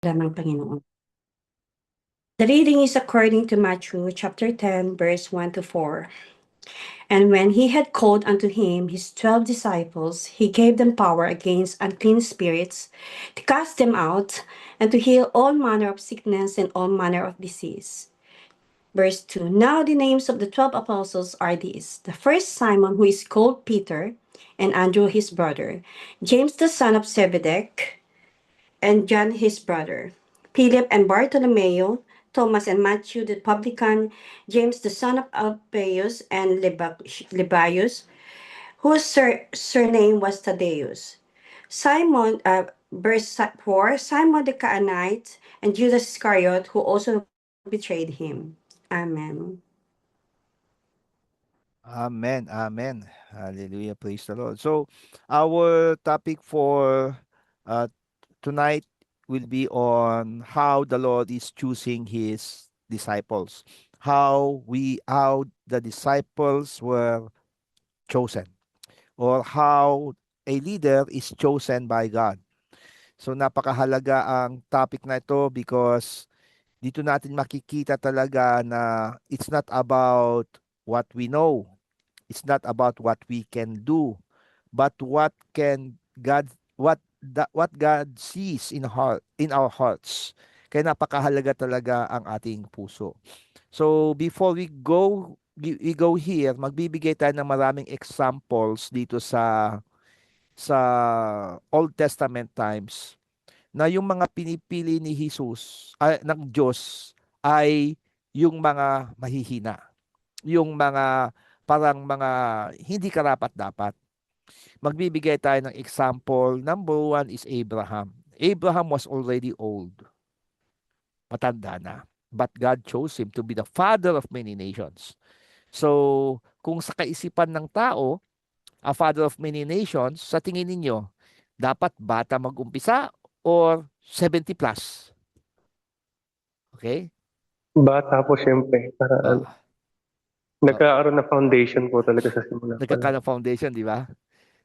ng Panginoon. The reading is according to Matthew chapter 10, verse 1 to 4. And when he had called unto him his 12 disciples, he gave them power against unclean spirits to cast them out and to heal all manner of sickness and all manner of disease. Verse 2. Now the names of the 12 apostles are these: the first, Simon, who is called Peter, and Andrew his brother, James the son of Zebedee, and John his brother, Philip and Bartholomew, Thomas and Matthew the publican, James the son of Alphaeus and Lebbaeus, whose surname was Thaddeus, Simon, verse 4, Simon the Canaanite, and Judas Iscariot, who also betrayed him. Amen. Amen. Amen. Hallelujah. Praise the Lord. So, our topic for uh, tonight will be on how the Lord is choosing his disciples. How the disciples were chosen, or how a leader is chosen by God. So, napakahalaga ang topic na ito because dito natin makikita talaga na it's not about what we know. It's not about what we can do, but what God sees in our hearts. Kaya napakahalaga talaga ang ating puso. So before we go here, magbibigay tayo ng maraming examples dito sa Old Testament times na yung mga pinipili ni Jesus ng Diyos ay yung mga mahihina, yung mga parang mga hindi karapat-dapat. Magbibigay tayo ng example. Number one is Abraham. Abraham was already old. Matanda na. But God chose him to be the father of many nations. So, kung sa kaisipan ng tao, a father of many nations, sa tingin ninyo, dapat bata mag-umpisa or 70 plus? Okay? Bata po siyempre. Para nagkakaroon na foundation po talaga sa simula pa lang. Nagkakaroon foundation, di ba?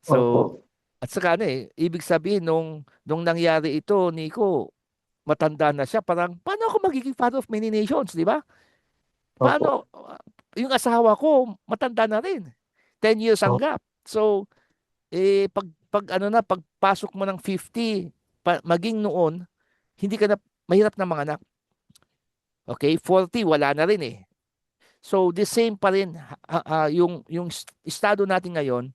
So, Opo. at saka ibig sabihin nung nangyari ito, Nico, matanda na siya, parang, paano ako magiging father of many nations, di ba? Paano, yung asawa ko, matanda na rin. 10 years ang gap. So, pagpasok mo ng 50, maging noon, hindi ka na, mahirap na mga anak. Okay, 40, wala na rin eh. So, the same pa rin, yung estado natin ngayon,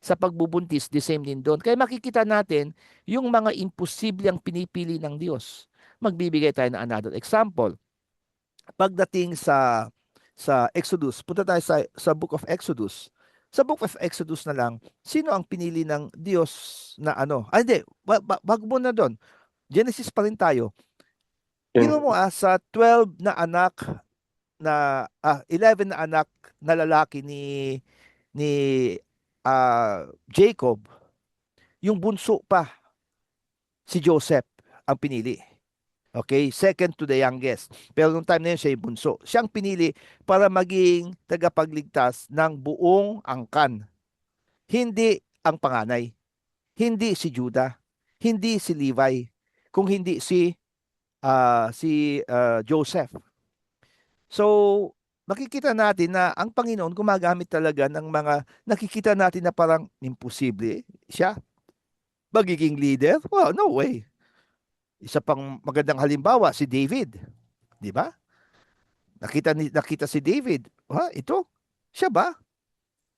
sa pagbubuntis, the same din doon. Kaya makikita natin yung mga imposible ang pinipili ng Diyos. Magbibigay tayo ng another example. Pagdating sa Exodus, punta tayo sa Book of Exodus. Sa Book of Exodus na lang, sino ang pinili ng Diyos na ano? Hindi, bago mo na doon. Genesis pa rin tayo. Biro mo sa 12 na anak na 11 na anak na lalaki ni Jacob, yung bunso pa, si Joseph ang pinili. Okay? Second to the youngest. Pero nung time na yun, siya yung bunso. Siyang pinili para maging tagapagligtas ng buong angkan. Hindi ang panganay. Hindi si Judah. Hindi si Levi. Kung hindi si Joseph. So, makikita natin na ang Panginoon gumagamit talaga ng mga nakikita natin na parang imposible siya. Magiging leader? Well, no way. Isa pang magandang halimbawa, si David. Di ba? Nakita si David. Ito? Siya ba?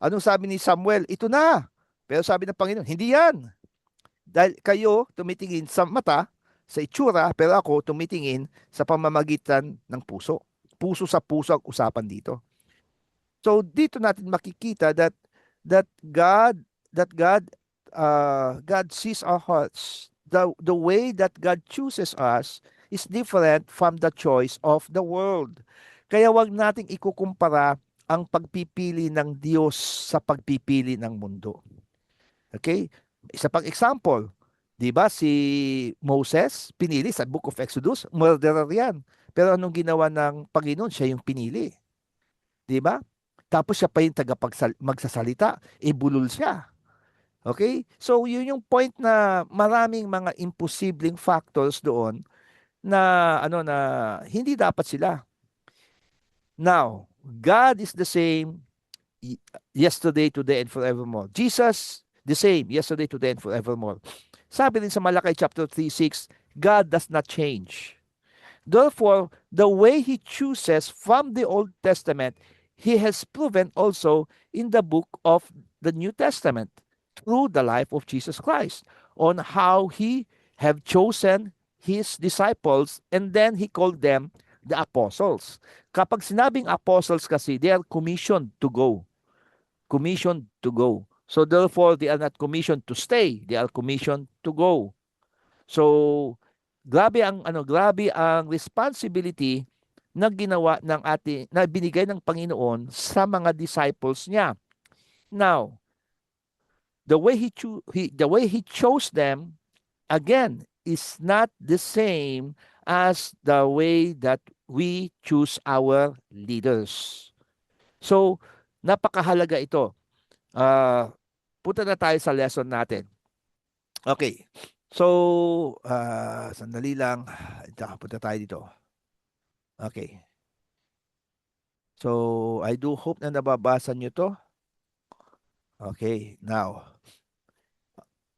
Anong sabi ni Samuel? Ito na. Pero sabi ng Panginoon, hindi yan. Dahil kayo tumitingin sa mata, sa itsura, pero ako tumitingin sa pamamagitan ng puso. Puso sa puso ang usapan dito. So dito natin makikita that God sees our hearts. The way that God chooses us is different from the choice of the world. Kaya wag nating ikukumpara ang pagpipili ng Diyos sa pagpipili ng mundo. Okay? Isa pang example, 'di ba si Moses pinili sa Book of Exodus, murderer 'yan. Pero anong ginawa ng Panginoon? Siya yung pinili. 'Di ba? Tapos siya pa yung magsasalita, bulol siya. Okay? So, yun yung point na maraming mga imposibleng factors doon na hindi dapat sila. Now, God is the same yesterday, today, and forevermore. Jesus, the same yesterday, today, and forevermore. Sabi rin sa Malakay chapter 3:6, God does not change. Therefore, the way He chooses from the Old Testament, He has proven also in the book of the New Testament through the life of Jesus Christ on how He have chosen His disciples and then He called them the apostles. Kapag sinabing apostles kasi, they are commissioned to go. Commissioned to go. So therefore, they are not commissioned to stay. They are commissioned to go. So, grabe ang responsibility na ginawa ng na binigay ng Panginoon sa mga disciples niya. Now, the way he chose them again is not the same as the way that we choose our leaders. So, napakahalaga ito. Punta na tayo sa lesson natin. Okay. So, sandali lang. Punta tayo dito. Okay. So, I do hope na nababasa nyo to. Okay, now.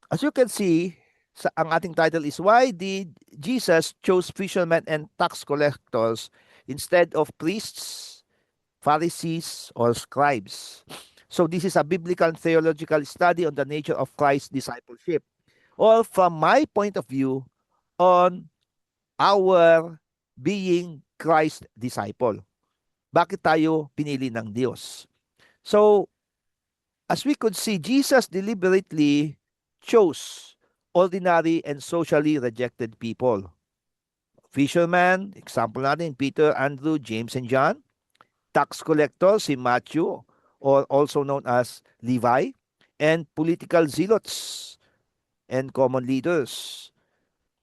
As you can see, ang ating title is, Why did Jesus chose fishermen and tax collectors instead of priests, Pharisees, or scribes? So, this is a biblical and theological study on the nature of Christ's discipleship. Or from my point of view, on our being Christ's disciple. Bakit tayo pinili ng Diyos? So, as we could see, Jesus deliberately chose ordinary and socially rejected people. Fishermen, example natin, Peter, Andrew, James, and John. Tax collectors, si Matthew, or also known as Levi. And political zealots and common leaders.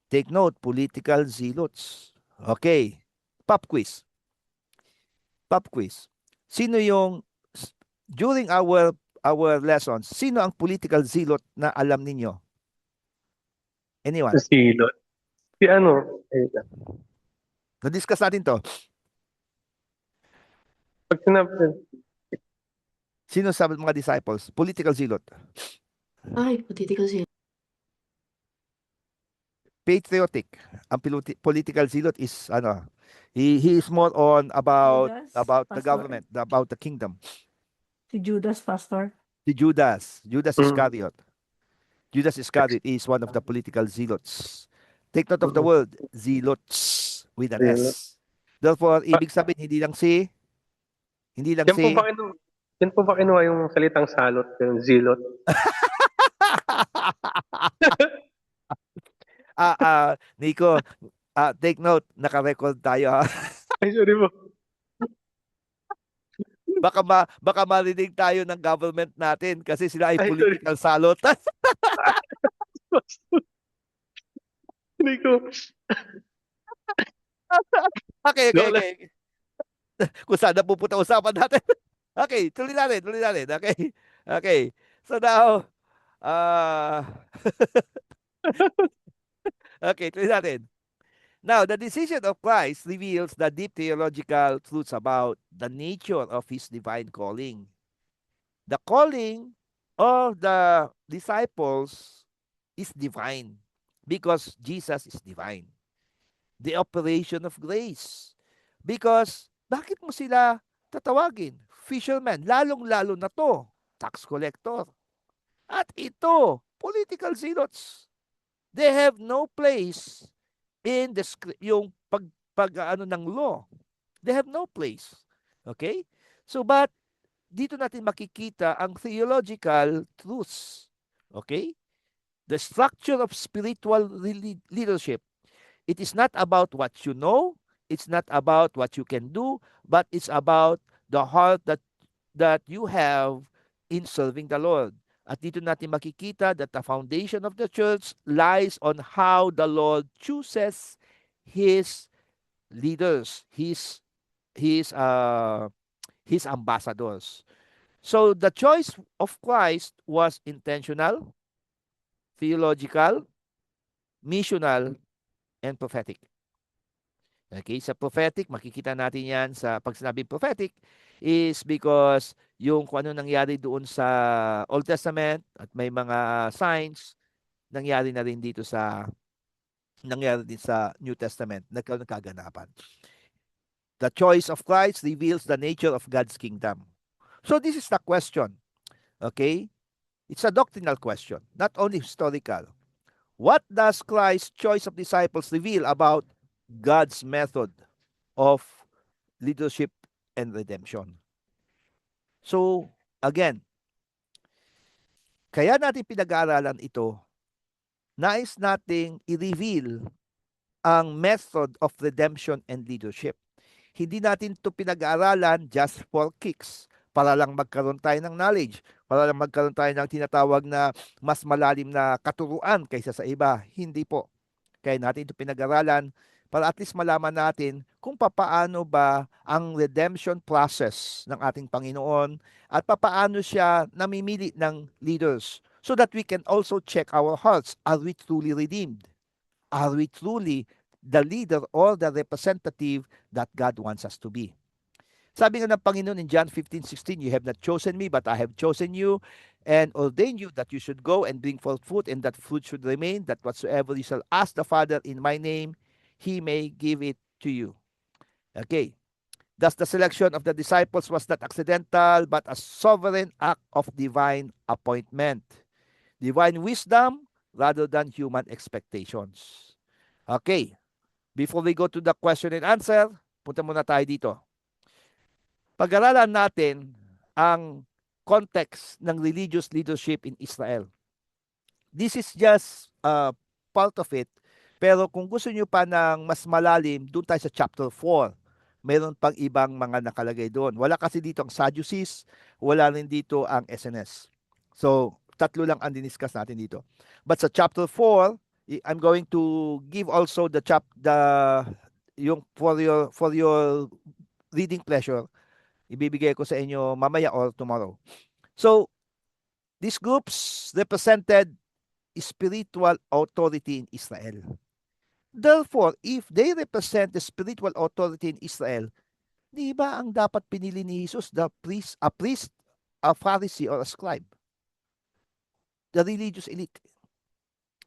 Take note, political zealots. Okay. Pop quiz. Pop quiz. Sino yung, during our lessons, sino ang political zealot na alam ninyo? Anyone? Silot. Si ano? Na-discuss natin to. Pag sinabi, Sino sa mga disciples? Political zealot. Ay, political zealot. Patriotic. Ang political zealot is he is more on about Judas, the pastor. government, about the kingdom. Si Judas, Pastor. Si Judas Mm. Iscariot. Judas Iscariot is one of the political zealots. Take note of the word zealots with an S. Therefore, ibig sabihin hindi lang yan po ba kinuha yung salitang salot, yung zilot? Nico, take note, naka-record tayo. Ay, sorry po. Baka marinig tayo ng government natin kasi sila ay Ay, sorry. political salot. Hindi ko. Okay. Lola. Kung saan na pupunta usapan natin. Okay, tuloy natin. Okay. So now, okay, tuloy natin. Now, the decision of Christ reveals the deep theological truths about the nature of his divine calling. The calling of the disciples is divine because Jesus is divine. The operation of grace. Because, bakit mo sila tatawagin? Fishermen, lalong-lalo na to, tax collector. At ito, political zealots. They have no place in yung ng law. They have no place. Okay? So, but dito natin makikita ang theological truths. Okay? The structure of spiritual leadership. It is not about what you know, it's not about what you can do, but it's about the heart that you have in serving the Lord. At dito natin makikita that the foundation of the church lies on how the Lord chooses his leaders, his ambassadors. So the choice of Christ was intentional, theological, missional, and prophetic. Okay, sa prophetic, makikita natin yan sa pag sinabing prophetic is because yung kung ano nangyari doon sa Old Testament at may mga signs, nangyari na rin dito nangyari din sa New Testament, nagkaroon ng kaganapan. The choice of Christ reveals the nature of God's kingdom. So this is the question, okay? It's a doctrinal question, not only historical. What does Christ's choice of disciples reveal about God's method of leadership and redemption? So, again, kaya natin pinag-aaralan ito, nais nating i-reveal ang method of redemption and leadership. Hindi natin ito pinag-aaralan just for kicks, para lang magkaroon tayo ng knowledge, para lang magkaroon tayo ng tinatawag na mas malalim na katuruan kaysa sa iba. Hindi po. Kaya natin ito pinag-aralan para at least malaman natin kung papaano ba ang redemption process ng ating Panginoon at papaano siya namimili ng leaders so that we can also check our hearts. Are we truly redeemed? Are we truly the leader or the representative that God wants us to be? Sabi nga ng Panginoon in John 15:16, you have not chosen me, but I have chosen you and ordained you that you should go and bring forth fruit, and that fruit should remain, that whatsoever you shall ask the Father in my name, he may give it to you. Okay. Thus the selection of the disciples was not accidental, but a sovereign act of divine appointment. Divine wisdom rather than human expectations. Okay. Before we go to the question and answer, punta muna tayo dito. Pag-aralan natin ang context ng religious leadership in Israel. This is just part of it. Pero kung gusto nyo pa ng mas malalim, doon tayo sa chapter 4. Meron pang ibang mga nakalagay doon. Wala kasi dito ang Sadducees, wala rin dito ang SNS. So, tatlo lang ang diniscuss natin dito. But sa chapter 4, I'm going to give also yung for your reading pleasure. Ibibigay ko sa inyo mamaya or tomorrow. So, these groups represented spiritual authority in Israel. Therefore, if they represent the spiritual authority in Israel, di ba ang dapat pinili ni Jesus, a priest, a Pharisee, or a scribe? The religious elite.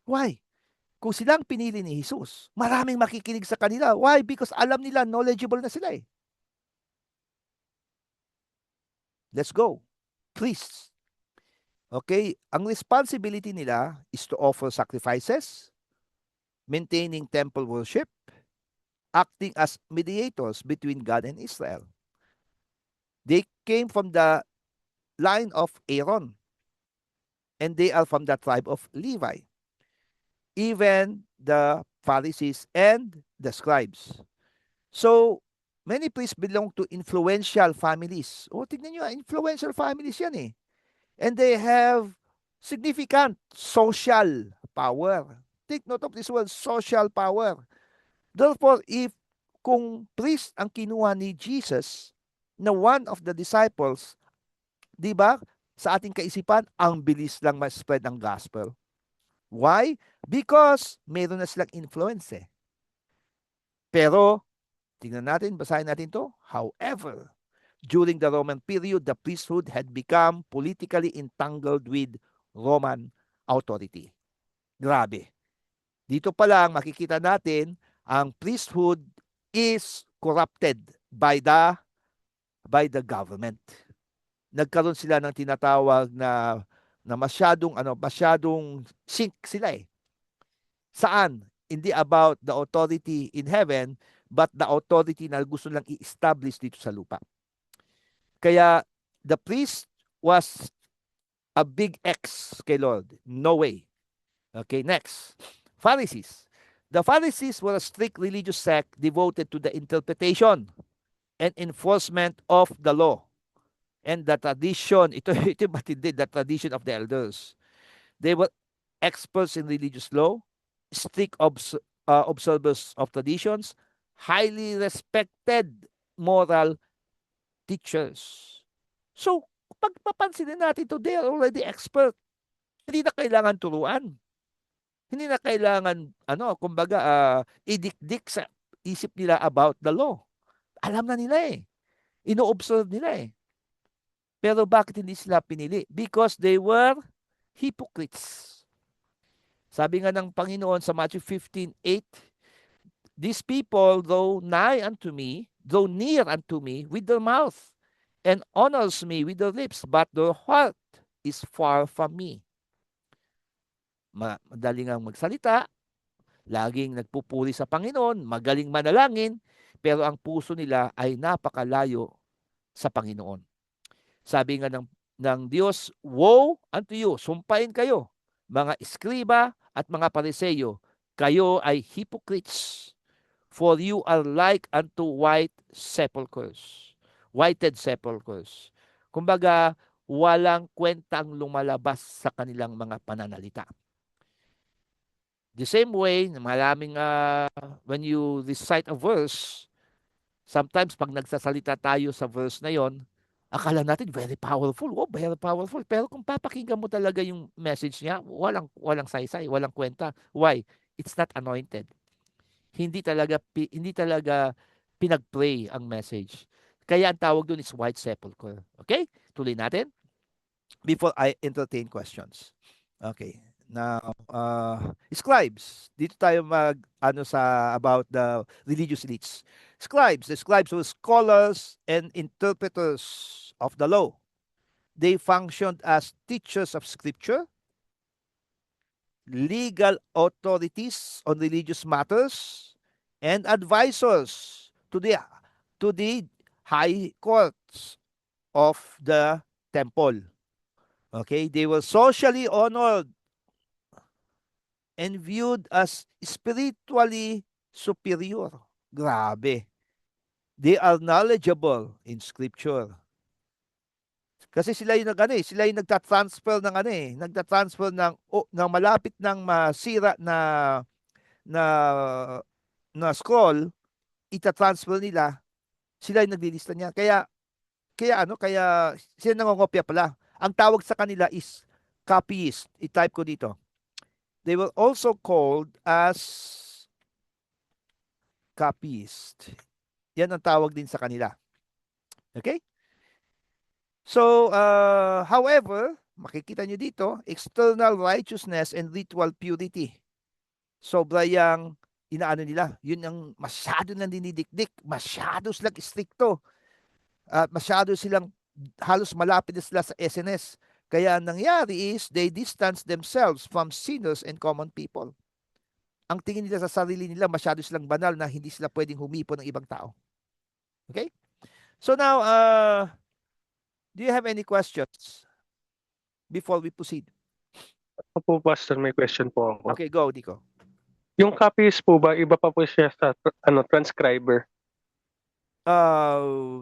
Why? Kung silang pinili ni Jesus, maraming makikinig sa kanila. Why? Because alam nila, knowledgeable na sila eh. Let's go. Priests. Okay? Ang responsibility nila is to offer sacrifices, maintaining temple worship, acting as mediators between God and Israel. They came from the line of Aaron, and they are from the tribe of Levi. Even the Pharisees and the scribes. So, many priests belong to influential families. O, tignan nyo, influential families yan eh. And they have significant social power. Take note of this word, social power. Therefore, kung priest ang kinuha ni Jesus na one of the disciples, di ba, sa ating kaisipan, ang bilis lang ma-spread ang gospel. Why? Because meron na silang influence eh. Pero, tingnan natin, basahin natin to. However, during the Roman period, the priesthood had become politically entangled with Roman authority. Grabe. Dito pa lang makikita natin ang priesthood is corrupted by the government. Nagkaroon sila ng tinatawag na masyadong sink sila eh. Saan? Hindi about the authority in heaven, but the authority na gusto lang i-establish dito sa lupa. Kaya the priest was a big X kay Lord. No way. Okay, next. Pharisees. The Pharisees were a strict religious sect devoted to the interpretation and enforcement of the law and the tradition. Ito matindi, the tradition of the elders. They were experts in religious law, strict observers of traditions, highly respected moral teachers. So, pagpapansinin natin to, they are already expert. Hindi na kailangan turuan. Hindi na kailangan, kumbaga, idikdik sa isip nila about the law. Alam na nila eh. Ino-observe nila eh. Pero bakit hindi sila pinili? Because they were hypocrites. Sabi nga ng Panginoon sa Matthew 15:8, these people, though near unto me with their mouth, and honors me with their lips, but their heart is far from me. Madaling ang magsalita, laging nagpupuri sa Panginoon, magaling manalangin, pero ang puso nila ay napakalayo sa Panginoon. Sabi nga ng Diyos, woe unto you, sumpain kayo, mga eskriba at mga pariseyo, kayo ay hypocrites, for you are like unto whited sepulchres. Kumbaga, walang kwentang lumalabas sa kanilang mga pananalita. The same way, maraming when you recite a verse, sometimes pag nagsasalita tayo sa verse na yon, akala natin very powerful. Oh, very powerful. Pero kung papakinggan mo talaga yung message niya, walang saysay, walang kwenta. Why? It's not anointed. Hindi talaga pinag-pray ang message. Kaya ang tawag doon is white sepulchre. Okay? Tuloy natin before I entertain questions. Okay. Now, scribes. Dito tayo about the religious elites. The scribes were scholars and interpreters of the law. They functioned as teachers of scripture, legal authorities on religious matters, and advisors to the high courts of the temple. Okay, they were socially honored and viewed as spiritually superior. Grabe. They are knowledgeable in scripture. Kasi sila yung sila yung nagta-transfer ng malapit ng masira na scroll, ita-transfer nila, sila yung naglilista niya. Kaya sila nangongopya pala. Ang tawag sa kanila is copyist. I-type ko dito. They were also called as copyist. Yan ang tawag din sa kanila. Okay? So, however, makikita nyo dito, external righteousness and ritual purity. Sobra yung inaano nila. Yun ang masyado nang dinidikdik. Masyado silang stricto. Masyado silang halos malapit na sila sa SNS. Kaya ang nangyari is they distance themselves from sinners and common people. Ang tingin nila sa sarili nila, masyado silang banal na hindi sila pwedeng humipo ng ibang tao. Okay? So now, do you have any questions before we proceed? Opo, Pastor, may question po ako. Okay, go, Nico. Yung copyist po ba, iba pa po siya sa transcriber?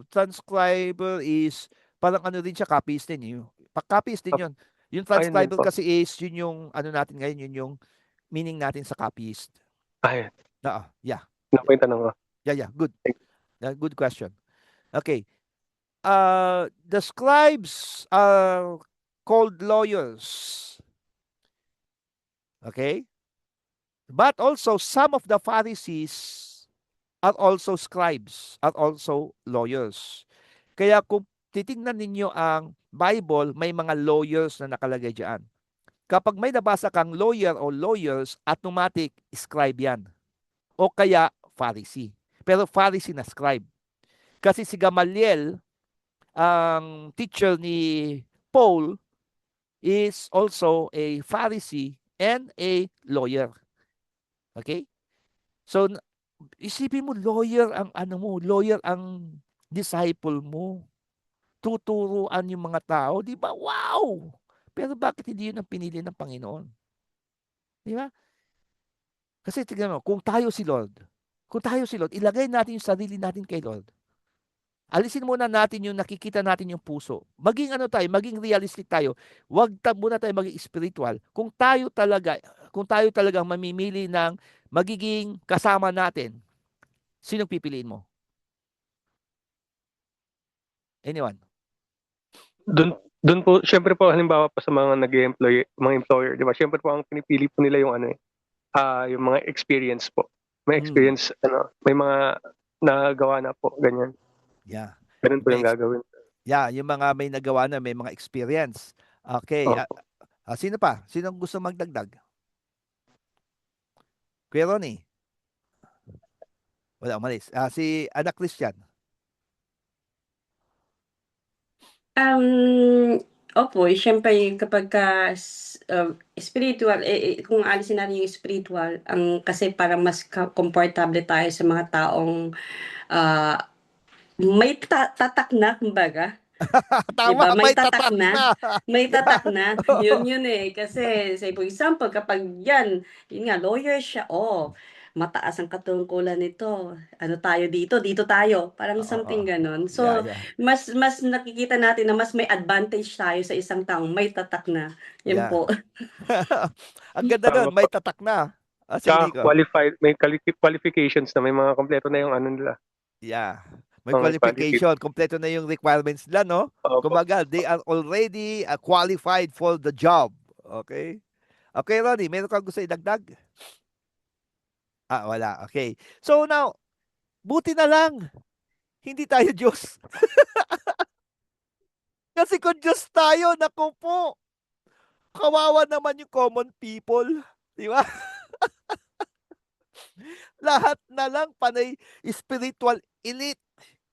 Transcriber is parang din siya, copyist din yun. Copyist din yun. Yung transcriber po. kasi is yun yung natin ngayon, yun yung meaning natin sa copyist. Ayun. Yeah. Ano po yung tanong ko? Yeah, good. Good question. Okay. The scribes are called lawyers. Okay? But also some of the Pharisees are also scribes, are also lawyers. Kaya kung titingnan ninyo ang Bible, may mga lawyers na nakalagay diyan. Kapag may nabasa kang lawyer o lawyers, automatic scribe yan. O kaya Pharisee. Pero Pharisee na scribe. Kasi si Gamaliel, ang teacher ni Paul, is also a Pharisee and a lawyer. Okay? So, isipin mo, lawyer ang disciple mo. Tuturuan yung mga tao, di ba? Wow! Pero bakit hindi yun ang pinili ng Panginoon? Di ba? Kasi tignan mo, kung tayo si Lord, ilagay natin yung sarili natin kay Lord. Alisin muna natin yung nakikita natin yung puso. Maging maging realistic tayo. Huwag muna tayo maging spiritual. Kung tayo talagang mamimili ng magiging kasama natin, sinong pipiliin mo? Anyone? Doon po, syempre po, halimbawa po sa mga mga employer, di ba? Syempre po, ang pinipili po nila yung yung mga experience po. may Mm. experience, may mga nagawa na po, ganyan. Yeah. Ganun po May yung gagawin. Yeah, yung mga may nagawa na, may mga experience. Okay. Opo. Sino pa? Sinong gusto magdagdag? Kuya Ronnie? Wala, umalis. Si Anak Christian. Opo, siyempre spiritual, kung alisin natin yung spiritual, kasi parang mas komportable tayo sa mga taong ah, may tatak na, kumbaga. Di Tama, ba? May may tatak tatak na. na. May Yeah. tatak na. Yun eh. Kasi, say for example, kapag yun nga, lawyer siya, mataas ang katungkulan nito. Ano tayo dito? Dito tayo. Parang Oo. something ganun. Yeah, So, yeah. mas nakikita natin na mas may advantage tayo sa isang taong may tatak na. Yun Yeah. po. Ang ganda Tama nun, may po. tatak na. Sige, Tsaka Nico. qualified, may qualifications na, may mga kompleto na yung ano nila. Yeah. May Mga qualified. qualification. Kompleto na yung requirements nila, no? Opo. Kumbaga, they are already qualified for the job. Okay? Okay, Ronnie, meron kang gusto idagdag? Wala. Okay. So now, buti na lang, hindi tayo Diyos. Kasi kung Diyos tayo, naku po, kawawa naman yung common people. Di ba? Lahat na lang panay spiritual elite.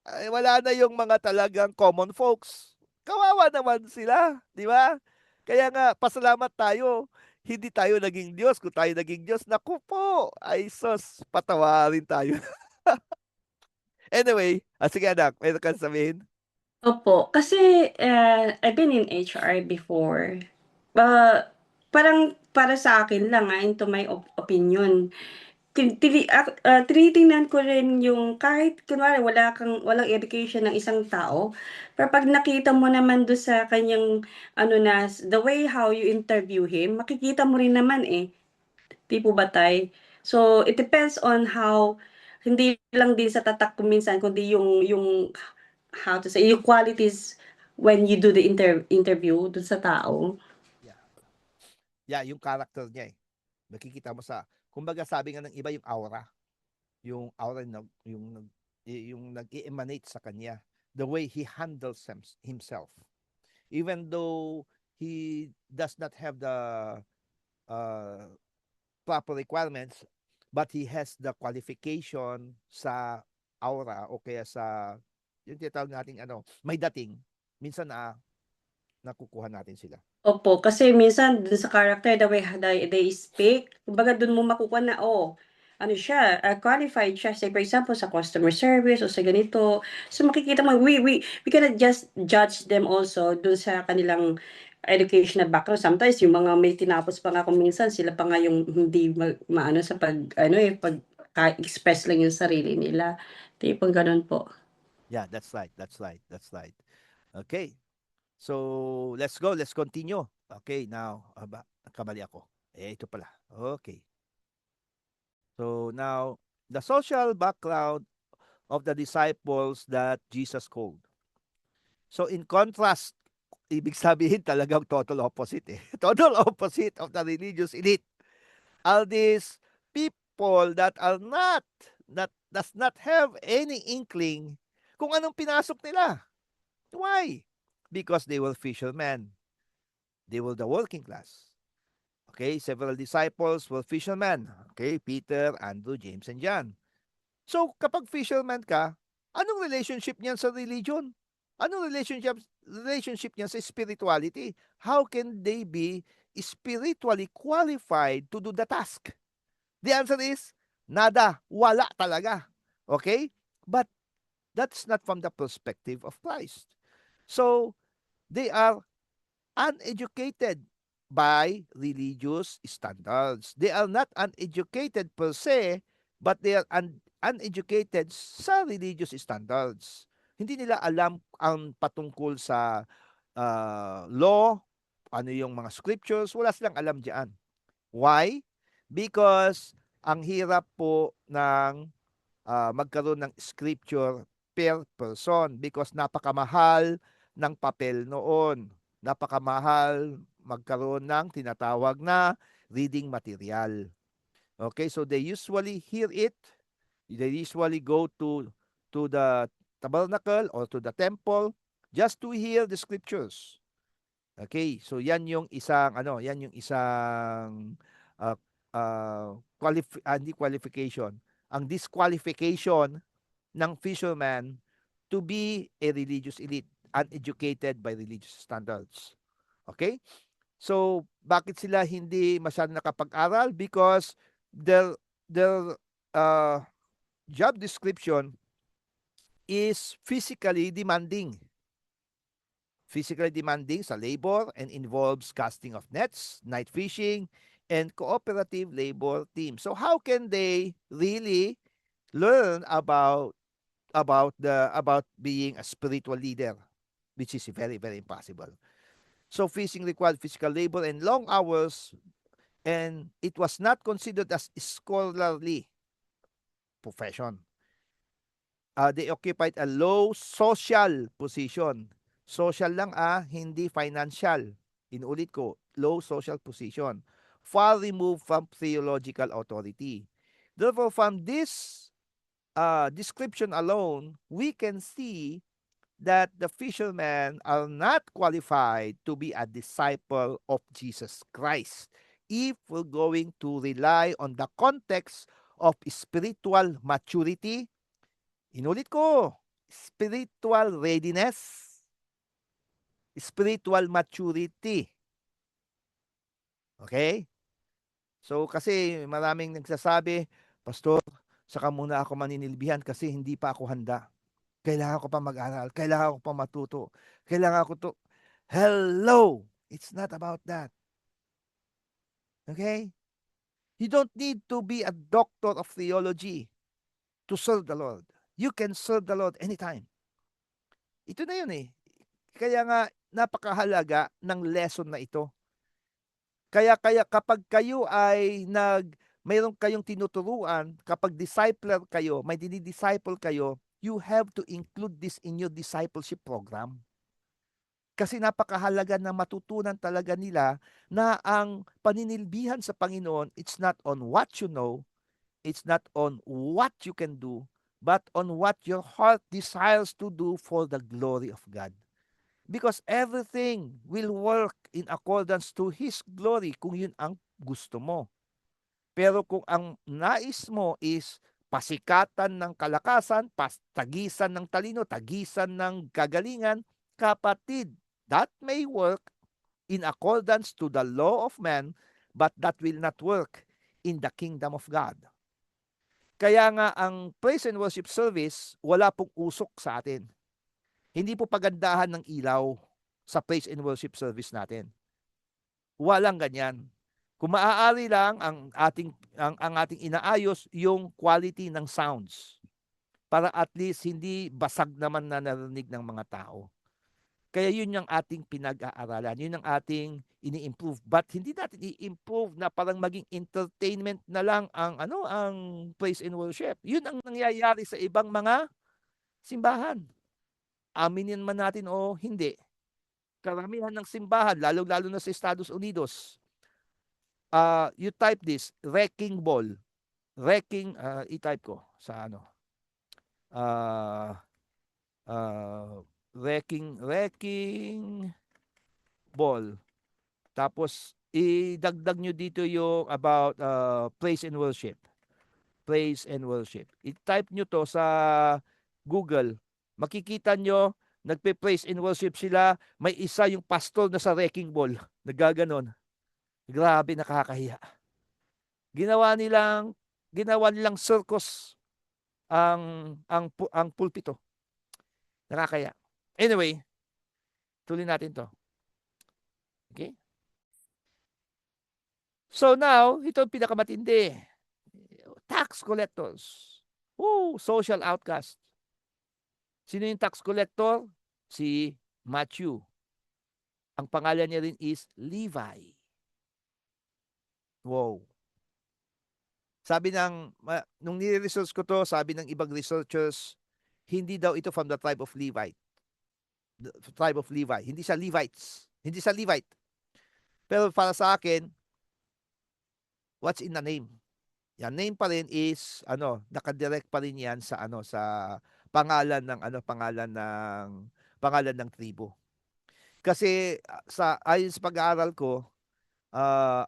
Ay, wala na yung mga talagang common folks. Kawawa naman sila, di ba? Kaya nga, pasalamat tayo. Hindi tayo naging Diyos. Kung tayo naging Diyos, naku po, ay sus, patawarin tayo. Anyway, sige anak, meron kang sabihin? Opo, kasi I've been in HR before. Parang para sa akin lang, into my opinion. Tinitingnan ko rin yung kahit kunwari walang education ng isang tao, pero pag nakita mo naman do sa kanyang the way how you interview him, makikita mo rin naman eh, 'di po ba tay? So it depends on how, hindi lang din sa tatak ko minsan kundi yung how to say, yung qualities when you do the interview dun sa tao. Yeah. Yeah, yung character niya eh. Makikita mo kumbaga sabi nga ng iba yung aura. Yung aura yung nag-emanate sa kanya. The way he handles himself. Even though he does not have the uh, proper requirements, but he has the qualification sa aura o kaya sa yung tinatawag nating may dating. Minsan nakukuha natin sila. Opo, kasi minsan dun sa character, the way they speak, kumbaga dun mo makukuha na, ano siya, qualified siya. Say, for example, sa customer service o sa ganito. So, makikita mo, we cannot just judge them also dun sa kanilang educational background. Sometimes, yung mga may tinapos pa nga kung minsan, sila pa nga yung hindi maano sa express lang yung sarili nila. Tipong ganun po. Yeah, that's right. Okay. So, let's go. Let's continue. Okay, now, nakamali ako. Ito pala. Okay. So, now, the social background of the disciples that Jesus called. So, in contrast, ibig sabihin talagang total opposite eh. Total opposite of the religious elite. Are these people that does not have any inkling kung anong pinasok nila. Why? Because they were fishermen. They were the working class. Okay, several disciples were fishermen. Okay, Peter, Andrew, James, and John. So, kapag fisherman ka, anong relationship niyan sa religion? Anong relationship niyan sa spirituality? How can they be spiritually qualified to do the task? The answer is, nada, wala talaga. Okay? But that's not from the perspective of Christ. So, they are uneducated by religious standards. They are not uneducated per se, but they are uneducated sa religious standards. Hindi nila alam ang patungkol sa law, ano yung mga scriptures, wala silang alam diyan. Why? Because ang hirap po ng magkaroon ng scripture per person because napakamahal ng papel noon. Napakamahal magkaroon ng tinatawag na reading material. Okay, so they usually hear it. They usually go to the tabernacle or to the temple just to hear the scriptures. Okay, so yan yung isang yan yung isang uh, hindi qualification. Ang disqualification ng fisherman to be a religious elite, uneducated by religious standards. Okay? So, bakit sila hindi masyadong nakapag-aral? Because their uh, job description is physically demanding. Physically demanding sa labor and involves casting of nets, night fishing, and cooperative labor team. So how can they really learn about being a spiritual leader, which is very, very impossible. So fishing required physical labor and long hours, and it was not considered as scholarly profession. They occupied a low social position. Social lang hindi financial. Inulit ko, low social position. Far removed from theological authority. Therefore, from this description alone, we can see that the fishermen are not qualified to be a disciple of Jesus Christ if we're going to rely on the context of spiritual maturity. Inulit ko, spiritual readiness, spiritual maturity. Okay? So kasi maraming nagsasabi, Pastor, saka muna ako maninilbihan kasi hindi pa ako handa. Kailangan ko pa mag-aral. Kailangan ko pa matuto. Kailangan ko to. Hello! It's not about that. Okay? You don't need to be a doctor of theology to serve the Lord. You can serve the Lord anytime. Ito na yun eh. Kaya nga, napakahalaga ng lesson na ito. Kaya kapag kayo ay mayroon kayong tinuturuan, kapag discipler kayo, may dinidisciple kayo, you have to include this in your discipleship program. Kasi napakahalaga na matutunan talaga nila na ang paninilbihan sa Panginoon, it's not on what you know, it's not on what you can do, but on what your heart desires to do for the glory of God. Because everything will work in accordance to His glory kung yun ang gusto mo. Pero kung ang nais mo is pasikatan ng kalakasan, tagisan ng talino, tagisan ng kagalingan, kapatid, that may work in accordance to the law of man, but that will not work in the kingdom of God. Kaya nga ang praise and worship service, wala pong usok sa atin. Hindi po pagandahan ng ilaw sa praise and worship service natin. Walang ganyan. Kung maaari lang ang ating inaayos yung quality ng sounds para at least hindi basag naman na narinig ng mga tao. Kaya yun yung ating pinag-aaralan. Yun ang ating ini-improve. But hindi natin i-improve na parang maging entertainment na lang ang praise and worship. Yun ang nangyayari sa ibang mga simbahan. Aminin man natin o hindi. Karamihan ng simbahan, lalo-lalo na sa Estados Unidos, you type this, wrecking ball. Wrecking, i-type ko sa wrecking ball. Tapos, idagdag nyo dito yung about praise and worship. Praise and worship. I-type nyo to sa Google. Makikita nyo, nagpe-praise and worship sila, may isa yung pastor na sa wrecking ball. Nagaganon. Grabe, nakakahiya. Ginawa nilang circus ang pulpito. Nakakaya. Anyway, tuloy natin to. Okay? So now, ito ang pinakamatindi. Tax collectors. Social outcast. Sino yung tax collector? Si Matthew. Ang pangalan niya rin is Levi. Wow. Sabi nung nire-research ko to, sabi ng ibang researchers, hindi daw ito from the tribe of Levi. The tribe of Levi. Hindi siya Levites. Hindi siya Levite. Pero para sa akin, what's in the name? Yan name pa rin is nakadirect pa rin yan sa sa pangalan ng pangalan ng tribo. Kasi sa ayon sa pag-aaral ko,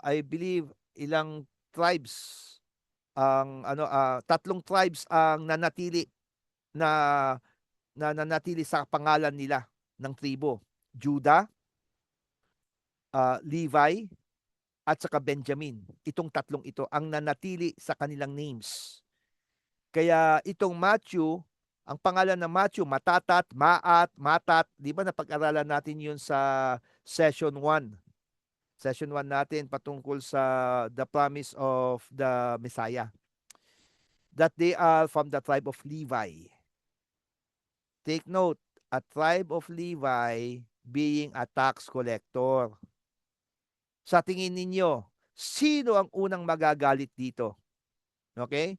I believe ilang tribes tatlong tribes ang nanatili na nanatili sa pangalan nila ng tribo. Judah, Levi, at saka Benjamin. Itong tatlong ito ang nanatili sa kanilang names. Kaya itong Matthew, ang pangalan ng Matthew, Matatat, Maat, Matat, di ba napag-aralan natin yun sa session 1. Session 1 natin patungkol sa the promise of the Messiah. That they are from the tribe of Levi. Take note, a tribe of Levi being a tax collector. Sa tingin ninyo, sino ang unang magagalit dito? Okay?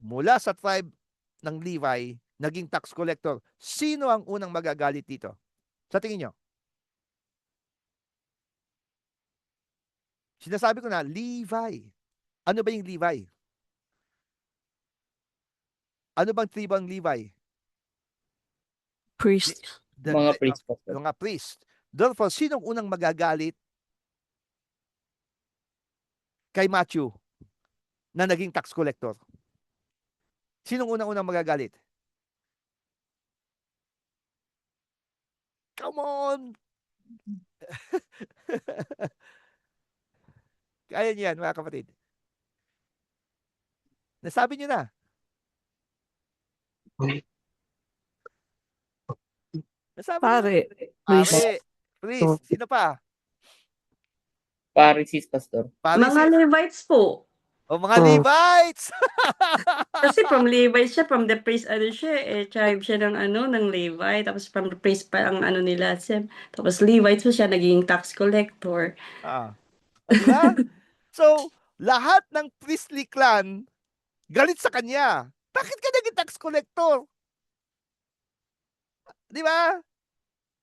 Mula sa tribe ng Levi, naging tax collector. Sino ang unang magagalit dito? Sa tingin nyo? Sinasabi ko na, Levi. Ano ba yung Levi? Ano bang tribo ang Levi? Priest. Mga priest, Pastor. Mga priest. Therefore, sinong unang magagalit kay Matthew na naging tax collector? Sinong unang magagalit? Come on! Kaya niyan, mga kapatid. Nasabi niyo na. Nasabi niyo na. Pare. Priest. Pare. Priest. Sino pa? Pharisees, Pastor. Mga Pharisees. Levites po. O mga Levites. Kasi from Levites siya, from the priest, tribe siya ng ng Levi. Tapos from the priest pa ang nila. Tapos Levites po siya, naging tax collector. Di ba? So, lahat ng priestly clan galit sa kanya. Bakit ka naging tax collector? Di ba?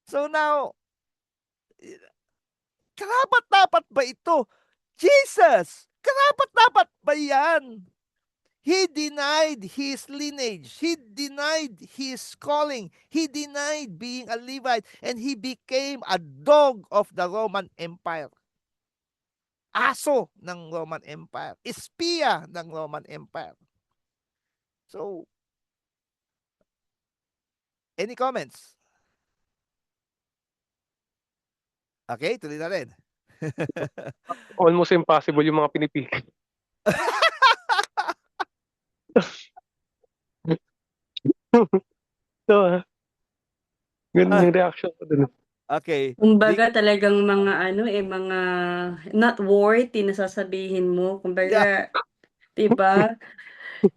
So now, karapat-dapat ba ito? Jesus! Karapat-dapat ba yan? He denied his lineage. He denied his calling. He denied being a Levite. And he became a dog of the Roman Empire. Aso ng Roman Empire. Espiya ng Roman Empire. So, any comments? Okay, tuloy na rin. Almost impossible yung mga pinipili. So, ganun yung reaction ko dun. Okay. Kumbaga talagang mga mga not worthy na sasabihin mo. Kumbaga, 'di ba?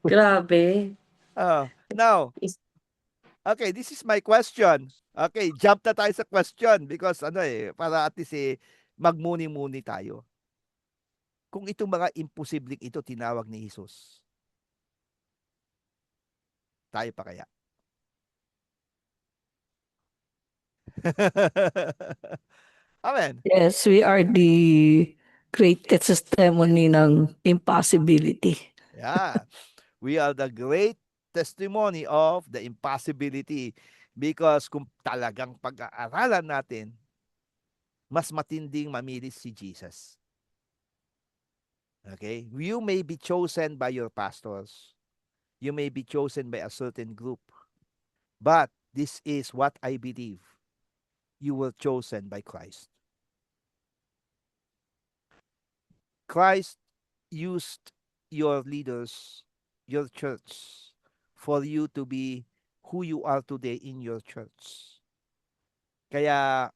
Grabe. Now, okay, this is my question. Okay, jump na tayo sa question because para at least magmuni-muni tayo. Kung itong mga imposibleng ito tinawag ni Jesus, tayo pa kaya? Amen. Yes, we are the great testimony ng impossibility. Yeah. We are the great testimony of the impossibility because kung talagang pag-aaralan natin, mas matinding mamili si Jesus. Okay? You may be chosen by your pastors. You may be chosen by a certain group. But this is what I believe. You were chosen by Christ. Christ used your leaders, your church, for you to be who you are today in your church. Kaya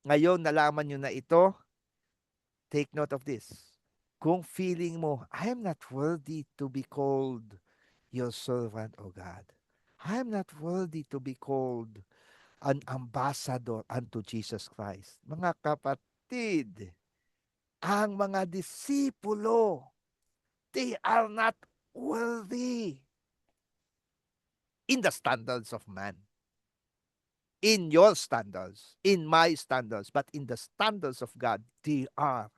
ngayon nalaman nyo na ito, take note of this. Kung feeling mo, I am not worthy to be called your servant, O God. I am not worthy to be called an ambassador unto Jesus Christ. Mga kapatid, ang mga disipulo, they are not worthy in the standards of man. In your standards, in my standards, but in the standards of God, they are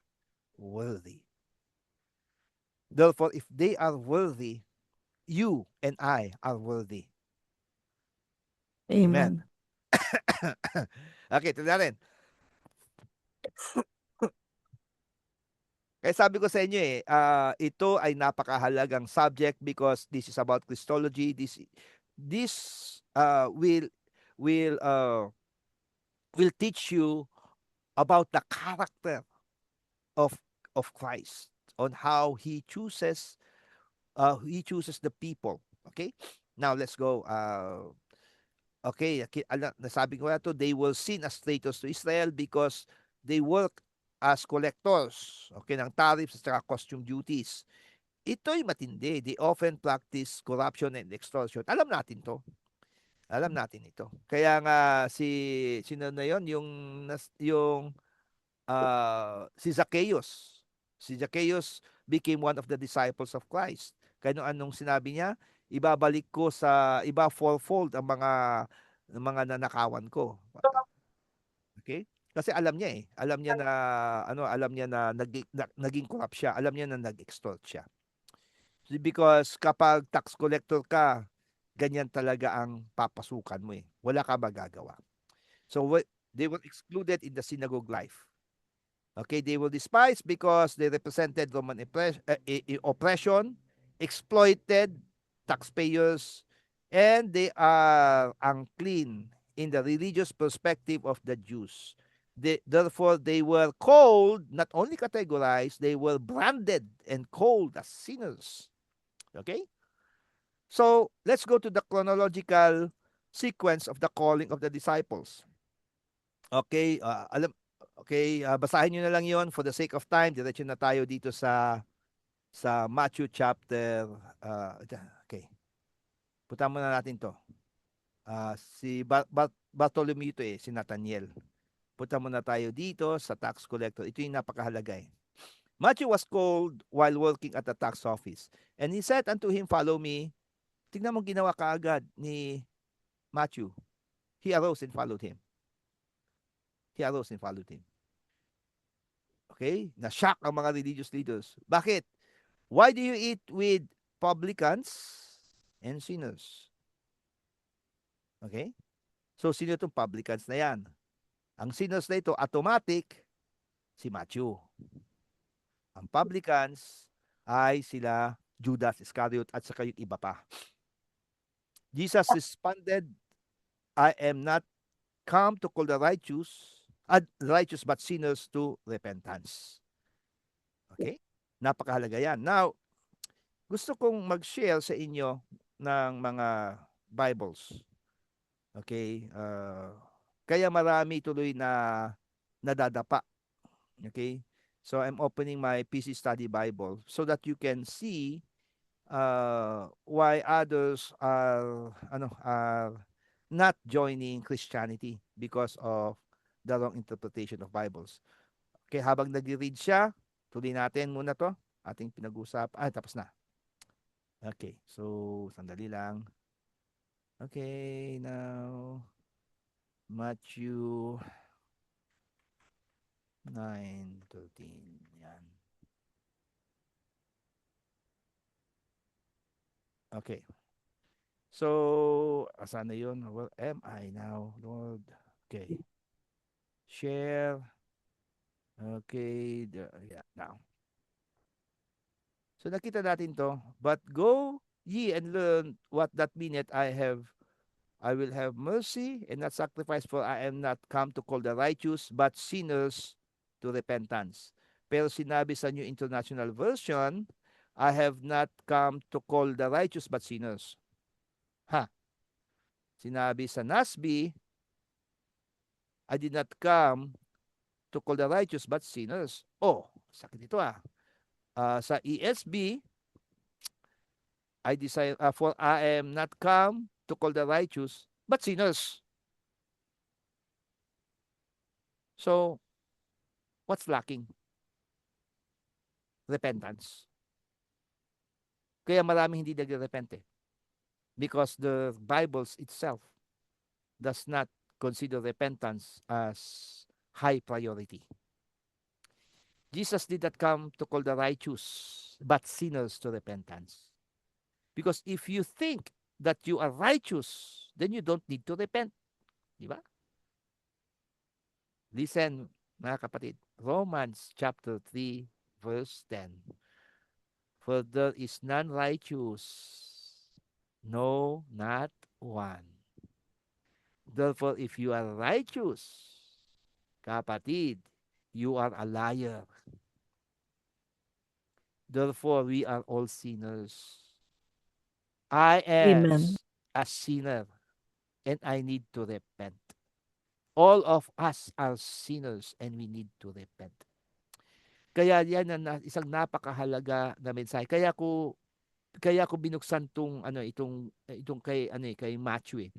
worthy. Therefore, if they are worthy, you and I are worthy. Amen. Amen. Okay, ito na rin. Kaya sabi ko sa inyo ito ay napakahalagang subject because this is about Christology. This will will teach you about the character of Christ, on how he chooses the people. Okay? Now let's go. Okay, nasabi ko na to, they will sin as traitors to Israel because they work as collectors, okay, ng tariffs at costume duties. Ito'y matindi. They often practice corruption and extortion. Alam natin to. Alam natin ito. Kaya nga sino na 'yon, yung si Zacchaeus. Si Zacchaeus became one of the disciples of Christ. Kaya anong sinabi niya? Ibabalik ko iba fourfold ang mga nanakawan ko. Okay? Kasi alam niya Alam niya na alam niya na naging corrupt siya. Alam niya na nag-extort siya. Because kapag tax collector ka, ganyan talaga ang papasukan mo Wala ka magagawa. So they were excluded in the synagogue life. Okay, they were despised because they represented Roman oppression, exploited taxpayers, and they are unclean in the religious perspective of the Jews. Therefore, they were called, not only categorized, they were branded and called as sinners. Okay? So, let's go to the chronological sequence of the calling of the disciples. Okay, basahin niyo na lang 'yon for the sake of time. Diretso na tayo dito sa Matthew chapter okay. Punta muna natin 'to. Si Bartholomew ito si Nathaniel. Punta muna tayo dito sa tax collector. Ito yung napakahalaga Matthew was called while working at the tax office. And he said unto him, follow me. Tingnan mo ginawa kaagad ni Matthew. He arose and followed him. He arose and followed him. Okay? Na-shock ang mga religious leaders. Bakit? Why do you eat with publicans and sinners? Okay? So, sino itong publicans na yan? Ang sinners na ito, automatic, si Matthew. Ang publicans ay sila Judas Iscariot at saka yung iba pa. Jesus responded, I am not come to call the righteous but sinners to repentance. Okay? Napakahalaga yan. Now, gusto kong mag-share sa inyo ng mga Bibles. Okay? Kaya marami tuloy na nadadapa. Okay? So, I'm opening my PC Study Bible so that you can see why others are not joining Christianity because of the wrong interpretation of Bibles. Okay, habang nag-read siya, tuloy natin muna to. Ating pinag-usap. Tapos na. Okay, so sandali lang. Okay, now Matthew 9:13. Yan. Okay. So, asan na yun? Where am I now, Lord? Okay. Share. Okay. Now. So, nakita natin to. But go ye and learn what that meaneth. I will have mercy and not sacrifice, for I am not come to call the righteous, but sinners to repentance. Pero sinabi sa New International Version, I have not come to call the righteous, but sinners. Sinabi sa NASB, I did not come to call the righteous, but sinners. Oh, sakit ito sa ESB, I desire, for I am not come to call the righteous, but sinners. So, what's lacking? Repentance. Kaya maraming hindi nagre-repente. Because the Bibles itself does not consider repentance as high priority. Jesus did not come to call the righteous, but sinners to repentance. Because if you think that you are righteous, then you don't need to repent. Di ba? Listen, mga kapatid. Romans chapter 3, verse 10. For there is none righteous, no, not one. Therefore, if you are righteous, kapatid, you are a liar. Therefore, we are all sinners. I am Amen. a sinner and I need to repent. All of us are sinners and we need to repent. Kaya yan ang isang napakahalaga na mensahe. Kaya ko binuksan itong kay Matthew,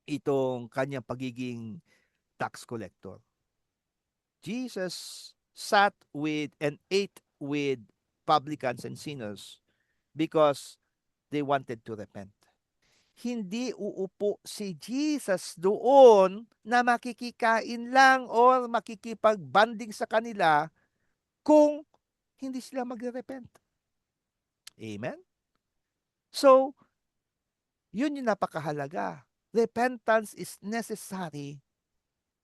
itong kanyang pagiging tax collector. Jesus sat with and ate with publicans and sinners because they wanted to repent. Hindi uupo si Jesus doon na makikikain lang or makikipagbanding sa kanila kung hindi sila magre-repent. Amen? So, yun yung napakahalaga. Repentance is necessary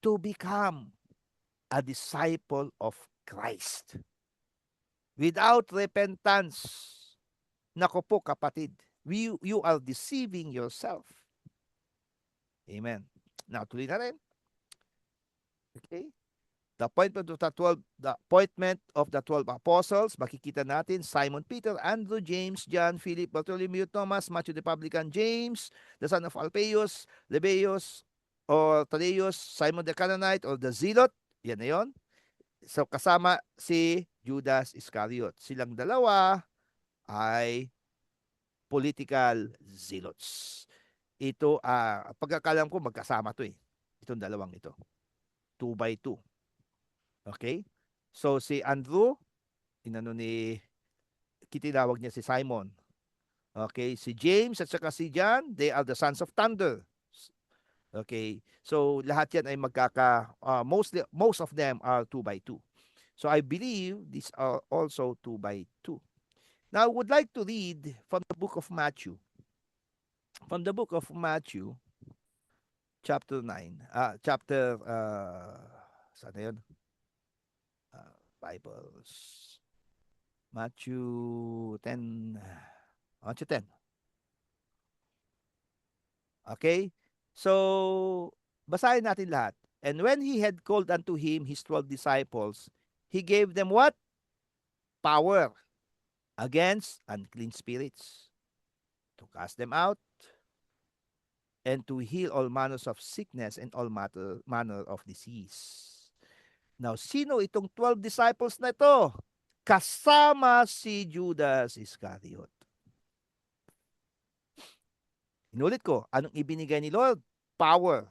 to become a disciple of Christ. Without repentance, nako po kapatid, you are deceiving yourself. Amen. Now, tuloy na rin. Okay? The appointment of the 12 apostles, makikita natin, Simon Peter, Andrew, James, John, Philip, Bartholomew, Thomas, Matthew the Publican, James, the son of Alphaeus, Lebbaeus, or Thaddeus, Simon the Canaanite, or the Zealot, yan na yun. So, kasama si Judas Iscariot. Silang dalawa ay political zealots. Ito, pagkakalam ko, magkasama to itong dalawang ito. 2 by 2. Okay? So, si Andrew, kitinawag niya si Simon. Okay? Si James at saka si John, they are the sons of thunder. Okay? So, lahat yan ay most of them are 2 by 2. So, I believe these are also 2 by 2. Now, I would like to read from the book of Matthew. From the book of Matthew, chapter 9. Saan na yun? Bibles. Matthew 10. Matthew 10. Okay? So, basahin natin lahat. And when he had called unto him his 12 disciples, he gave them what? Power against unclean spirits, to cast them out, and to heal all manners of sickness and all manner of disease. Now, sino itong 12 disciples na ito? Kasama si Judas Iscariot. Inulit ko, anong ibinigay ni Lord? Power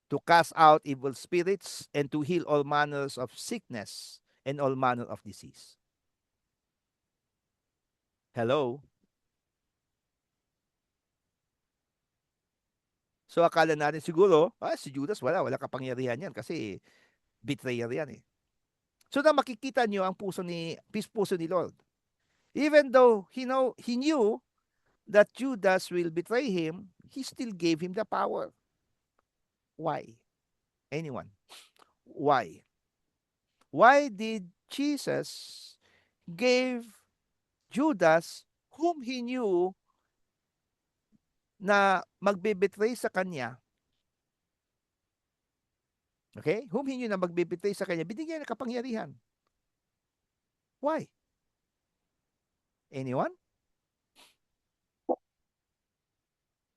to cast out evil spirits and to heal all manners of sickness and all manner of disease. Hello? So akala natin siguro, si Judas wala kapangyarihan yan kasi betrayer yan eh. So na makikita nyo ang puso ni Lord. Even though he knew that Judas will betray him, he still gave him the power. Why? Anyone? Why? Why did Jesus give Judas, whom he knew na magbe-betray sa kanya, okay? Whom he knew na magbe-betray sa kanya, binigyan ng kapangyarihan. Why? Anyone?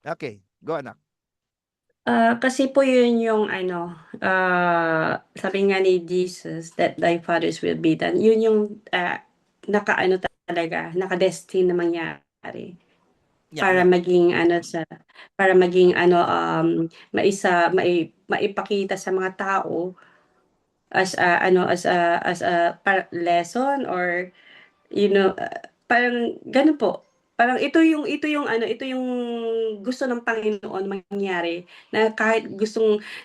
Okay, go anak. Kasi po yun yung sabi nga ni Jesus, that thy fathers will be done. Yun yung talaga, naka-destiny na mangyari. Para maging maipakita sa mga tao as a lesson or parang ganun po. Parang ito yung gusto ng Panginoon mangyari, na kahit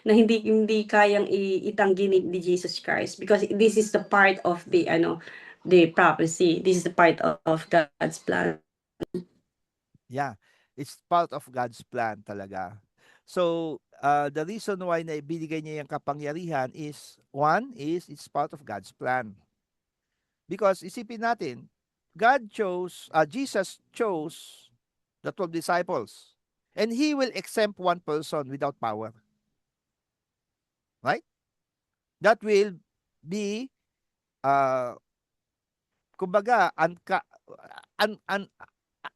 na hindi kayang itanggi ni Jesus Christ, because this is the part of the prophecy. This is the part of God's plan. Yeah, it's part of God's plan talaga. So, the reason why na ibinigay niya yung kapangyarihan is, one, is it's part of God's plan. Because isipin natin, Jesus chose the 12 disciples. And He will exempt one person without power. Right? That will be, uh, kumbaga,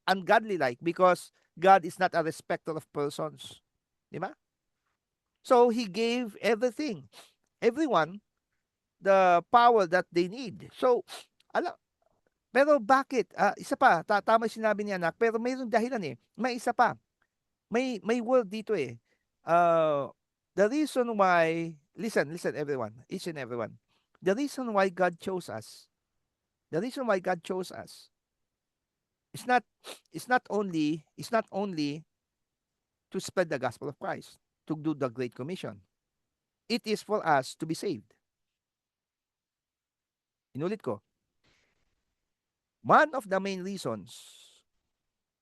ungodly like, because God is not a respecter of persons. Di ba? So He gave everyone, the power that they need. So, alam, pero bakit? Isa pa, tama yung sinabi ni anak, pero mayroong dahilan eh. May isa pa. May word dito eh. The reason why, listen everyone, each and everyone. The reason why God chose us, is not only to spread the gospel of Christ, to do the Great Commission. It is for us to be saved. Inulit ko. One of the main reasons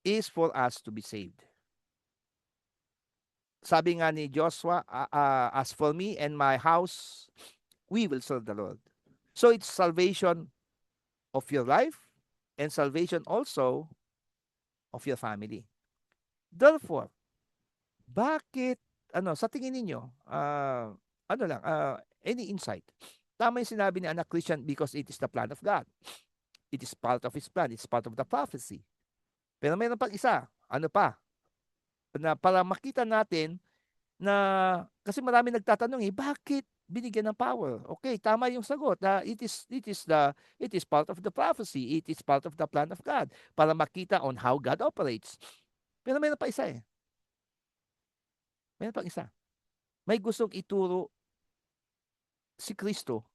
is for us to be saved. Sabi nga ni Joshua, as for me and my house, we will serve the Lord. So it's salvation of your life and salvation also of your family. Therefore, bakit, sa tingin ninyo, any insight? Tama yung sinabi ni anak Christian, because it is the plan of God. It is part of His plan. It's part of the prophecy. Pero mayroon pang isa. Ano pa? Na para makita natin na, kasi marami nagtatanong bakit binigyan ng power? Okay, tama yung sagot. It is part of the prophecy. It is part of the plan of God. Para makita on how God operates. Pero mayroon pa isa eh. Mayroon pang isa. May gustong ituro si Kristo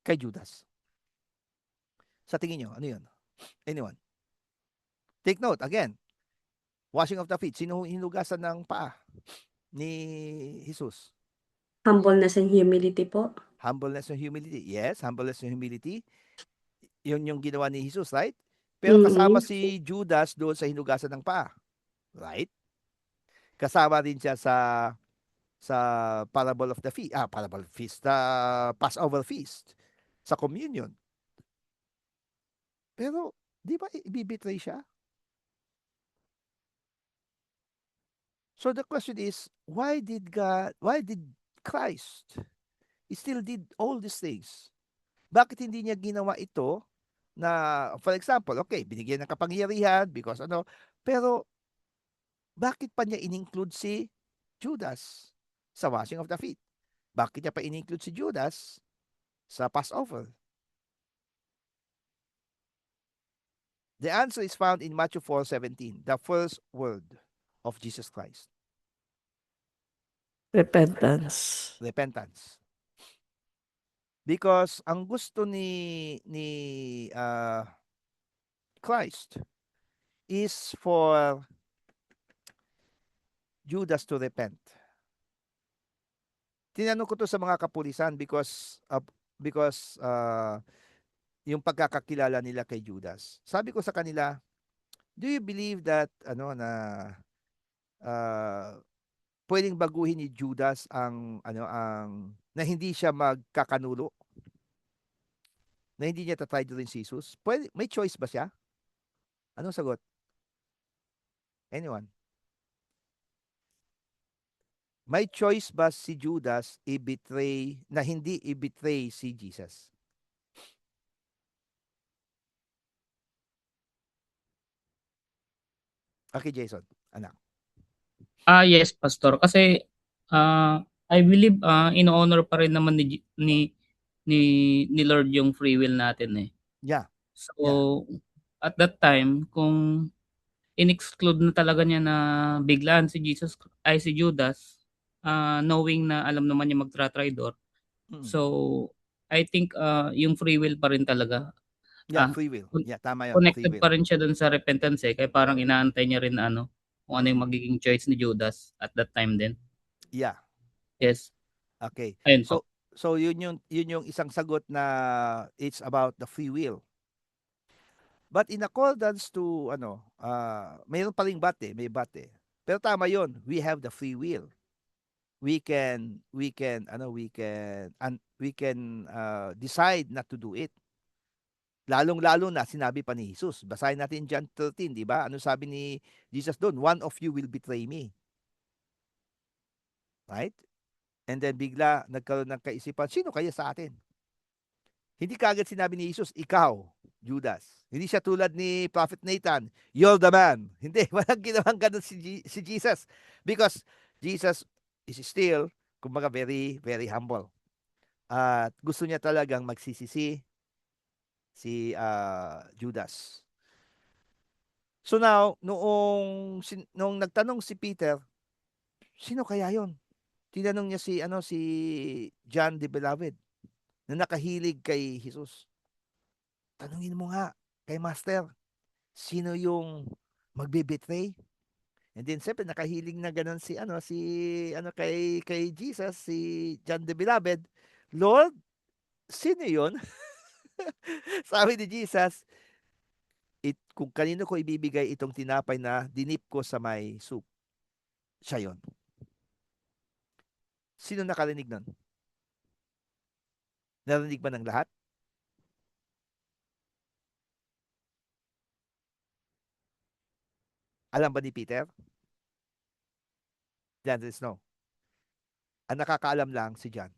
kay Judas. Sa tingin nyo, ano yun? Anyone? Take note, again, washing of the feet. Sino hinugasan ng paa ni Jesus? Humbleness and humility po. Humbleness and humility. Yes, humbleness and humility. Yun yung ginawa ni Jesus, right? Pero kasama si Judas doon sa hinugasan ng paa. Right? Kasama din siya sa parable of the feast. Parable feast. Passover feast. Sa communion. Pero, di ba ibibitray siya? So the question is, why did Christ still did all these things? Bakit hindi niya ginawa ito na, for example, okay, binigyan ng kapangyarihan because pero bakit pa niya in-include si Judas sa washing of the feet? Bakit niya pa in-include si Judas sa Passover? The answer is found in Matthew 4:17, the first word of Jesus Christ. Repentance. Because ang gusto ni Christ is for Judas to repent. Tinanong ko to sa mga kapulisan because yung pagkakakilala nila kay Judas. Sabi ko sa kanila, do you believe that pwedeng baguhin ni Judas ang na hindi siya magkakanulo? Na hindi niya tatry rin si Jesus? May choice ba siya? Anong sagot? Anyone? May choice ba si Judas na hindi i-betray si Jesus? Okay, Jason, anak. Yes, Pastor. Kasi I believe in-honor pa rin naman ni Lord yung free will natin eh. Yeah. So at that time, kung in-exclude na talaga niya na biglaan si Judas, knowing na alam naman niya magtra-traitor. So I think yung free will pa rin talaga. Yeah, Ah, free will. con- Yeah, tama yun, free connected will. pa rin siya dun sa repentance eh. Kaya parang inaantay niya rin na ano, kung ano yung magiging choice ni Judas at that time din. Yeah, Yes. okay. Ayun po. So yun yung isang sagot na it's about the free will. But in accordance to mayroon pa ring but may but eh. Pero tama yun, we have the free will. We can decide not to do it. Lalong-lalo na sinabi pa ni Jesus. Basahin natin John 13, di ba? Ano sabi ni Jesus doon? One of you will betray me. Right? And then bigla nagkaroon ng kaisipan, sino kaya sa atin? Hindi kaagad sinabi ni Jesus, ikaw, Judas. Hindi siya tulad ni Prophet Nathan, you're the man. Hindi, walang ginawang ganun si Jesus. Because Jesus is still, kumbaga, very, very humble. At gusto niya talagang magsisisi si Judas. So now, noong nagtanong si Peter, sino kaya yon? Tinanong niya si John the Beloved na nakahilig kay Jesus. Tanungin mo nga kay Master, sino yung magbe-betray? And then siyempre nakahiling na ganun kay Jesus, si John the Beloved. Lord, sino yun? Sabi ni Jesus, kung kanino ko ibibigay itong tinapay na dinip ko sa may soup, siya yon. Sino nakarinig nun? Narinig ba ng lahat? Alam ba ni Peter? The answer is no. Ang nakakaalam lang si John.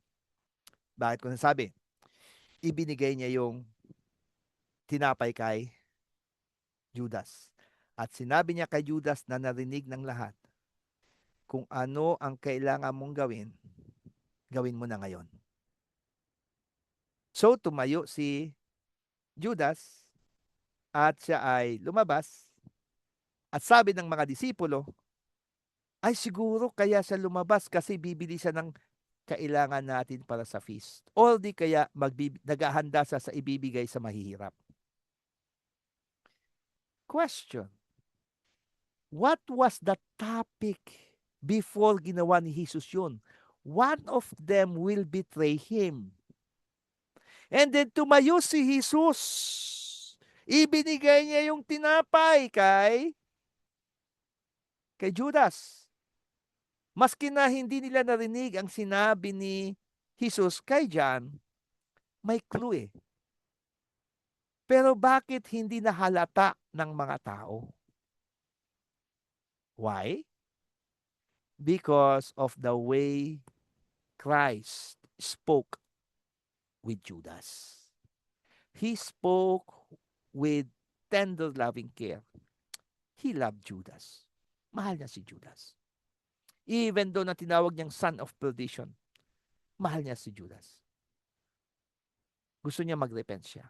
Bakit ko nasabi? Ibinigay niya yung tinapay kay Judas. At sinabi niya kay Judas na narinig ng lahat, kung ano ang kailangan mong gawin, gawin mo na ngayon. So tumayo si Judas at siya ay lumabas at sabi ng mga disipulo, ay siguro kaya siya lumabas kasi bibili siya ng kailangan natin para sa feast. Or di kaya naghahanda sa ibibigay sa mahihirap. Question. What was the topic before ginawa ni Jesus yun? One of them will betray him. And then tumayo si Jesus. Ibinigay niya yung tinapay kay Judas. Maski na hindi nila narinig ang sinabi ni Jesus kay John, may clue eh. Pero bakit hindi nahalata ng mga tao? Why? Because of the way Christ spoke with Judas. He spoke with tender loving care. He loved Judas. Mahal niya si Judas. Even though na tinawag niyang son of perdition, mahal niya si Judas. Gusto niya mag-repent siya.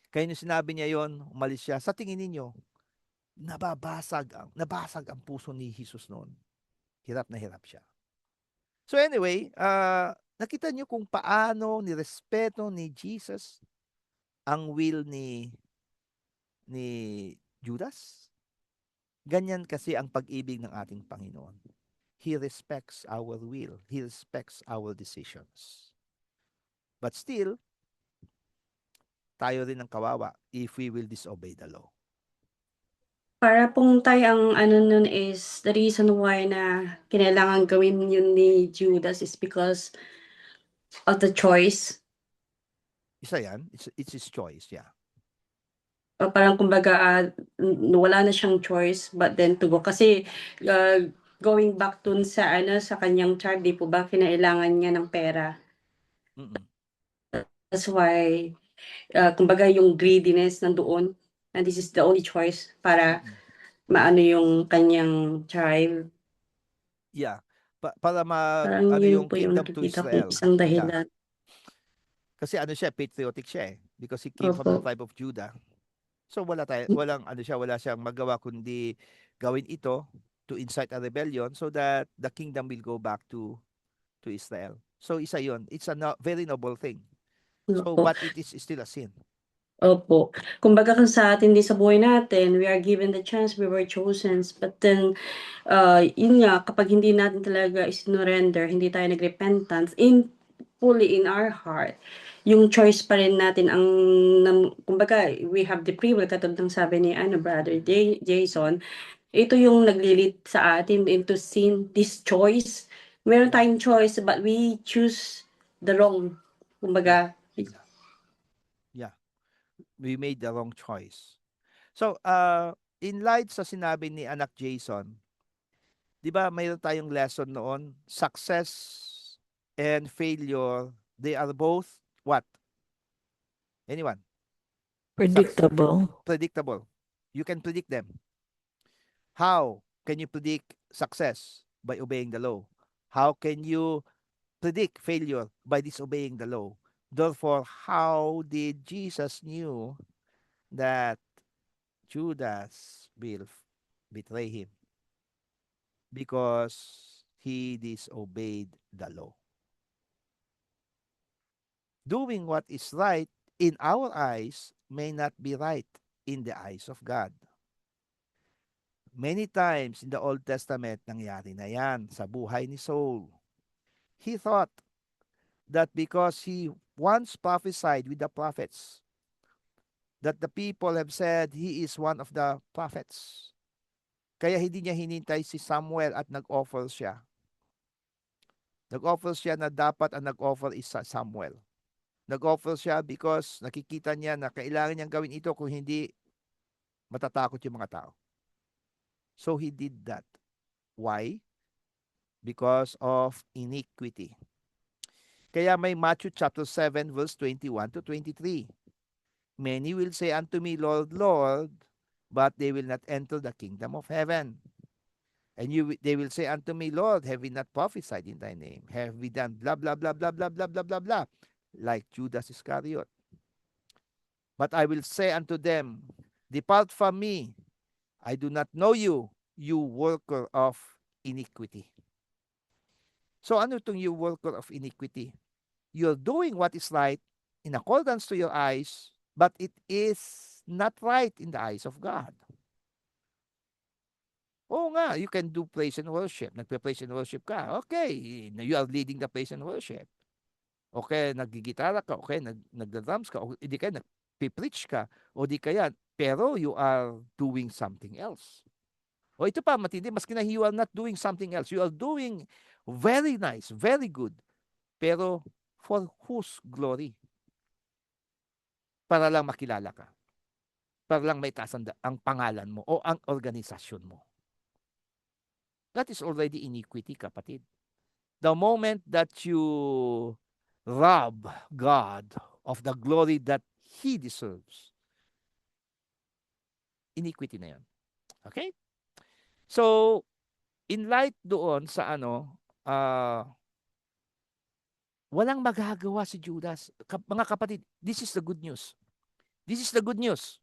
Kaya nung sinabi niya yon, umalis siya, sa tingin ninyo, nabasag ang puso ni Jesus noon. Hirap na hirap siya. So anyway, nakita niyo kung paano nirespeto ni Jesus ang will ni Judas? Ganyan kasi ang pag-ibig ng ating Panginoon. He respects our will. He respects our decisions. But still, tayo rin ang kawawa if we will disobey the law. Para pong tayo ang ano nun is the reason why na kinailangan gawin yun ni Judas is because of the choice. Isa yan. It's his choice, yeah. Parang kumbaga wala na siyang choice but then to go. Kasi going back dun sa sa kanyang child, di po ba kinailangan niya ng pera. Mm-mm. That's why kumbaga yung greediness nandoon and this is the only choice para Mm-mm. maano yung kanyang child. Yeah. Para Parang yung yun po yung kingdom to nakikita kong Israel. isang Yeah. dahilan. Kasi patriotic siya eh. Because he came from the Opo. tribe of Judah. So wala siyang magawa kundi gawin ito to incite a rebellion so that the kingdom will go back to Israel. So isa yon. It's a very noble thing. So Opo. but it is still a sin. Opo. Kumbaga kung sa atin din sa buhay natin, we are given the chance, we were chosen. But then, yun nga, kapag hindi natin talaga isinurrender, hindi tayo nag-repentance, fully in our heart, yung choice pa rin natin ang, kumbaga, we have the free will, katulad ng sabi ni Brother Jason, ito yung naglilit sa atin into sin, this choice. Meron Yeah. tayong choice, but we choose the wrong. Kumbaga, Yeah. We made the wrong choice. So, in light sa sinabi ni anak Jason, di ba mayroon tayong lesson noon, success and failure, they are both what? Anyone? Predictable. Predictable. You can predict them. How can you predict success? By obeying the law. How can you predict failure? By disobeying the law. Therefore, how did Jesus knew that Judas will betray him? Because he disobeyed the law. Doing what is right in our eyes may not be right in the eyes of God. Many times in the Old Testament, nangyari na yan sa buhay ni Saul. He thought that because he once prophesied with the prophets, that the people have said he is one of the prophets. Kaya hindi niya hinintay si Samuel at nag-offer siya. Nag-offer siya na dapat ang nag-offer is Samuel. Nag-offer siya because nakikita niya na kailangan niyang gawin ito kung hindi matatakot yung mga tao. So he did that. Why? Because of iniquity. Kaya may Matthew chapter 7 verse 21 to 23. Many will say unto me, Lord, Lord, but they will not enter the kingdom of heaven. And they will say unto me, Lord, have we not prophesied in thy name? Have we done blah, blah, blah, blah, blah, blah, blah, blah, blah, like Judas Iscariot? But I will say unto them, depart from me, I do not know you, you worker of iniquity. So ano itong you worker of iniquity? You're doing what is right in accordance to your eyes, but it is not right in the eyes of God. Oo nga, you can do praise and worship. Nagpe-praise and worship ka. Okay, you are leading the praise and worship. Okay, naggigitara ka. Okay, nagda-drums ka. O di kaya nagpe-preach ka. O di kaya, pero you are doing something else. O ito pa, matindi, maski na you are not doing something else. You are doing very nice, very good. Pero for whose glory? Para lang makilala ka. Para lang may taas ang pangalan mo o ang organisasyon mo. That is already iniquity, kapatid. The moment that you rob God of the glory that He deserves, iniquity na yan. Okay? So, in light doon sa walang magagawa si Judas. Mga kapatid, this is the good news. This is the good news.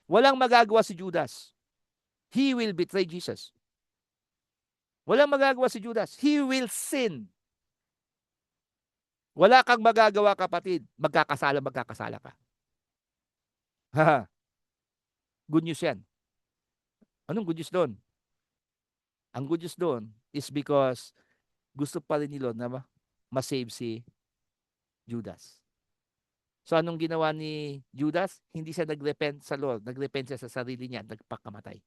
Walang magagawa si Judas. He will betray Jesus. Walang magagawa si Judas. He will sin. Wala kang magagawa, kapatid. Magkakasala ka. Good news yan. Anong good news doon? Ang good news doon is because gusto pa rin ni Lord na masave si Judas. So anong ginawa ni Judas? Hindi siya nagrepent sa Lord. Nagrepent siya sa sarili niya. Nagpakamatay.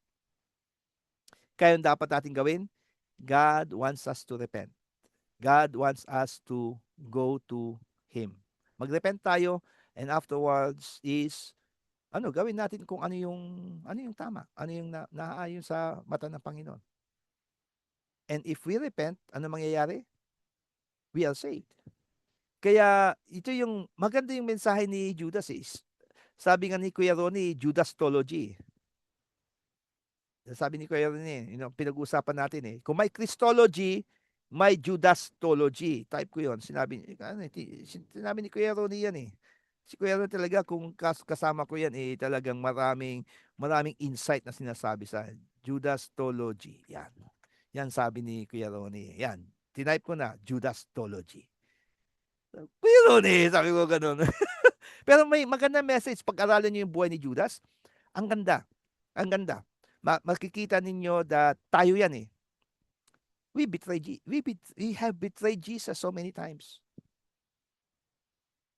Kaya yung dapat natin gawin, God wants us to repent. God wants us to go to Him. Magrepent tayo and afterwards is gawin natin kung ano yung tama, ano yung naaayon sa mata ng Panginoon. And if we repent, ano mangyayari? We are saved. Kaya ito yung maganda yung mensahe ni Judas is. Sabi nga ni Kuya Ronnie, Judastology. Sabi ni Kuya Ronnie, pinag-uusapan natin eh. Kung may Christology, may Judastology. Type ko yun. Sinabi ni Kuya Ronnie yan eh. Si Kuya Ronnie talaga, kung kasama ko yan eh, talagang maraming insight na sinasabi sa Judastology. Yan. Yan sabi ni Kuya Ronnie. Yan. Tinype ko na, Judastology. Kuya Ronnie, sabi ko ganun. Pero may magandang message pag-aralan niyo yung buhay ni Judas. Ang ganda. Ang ganda. Makikita ninyo that tayo yan eh. We have betrayed Jesus so many times.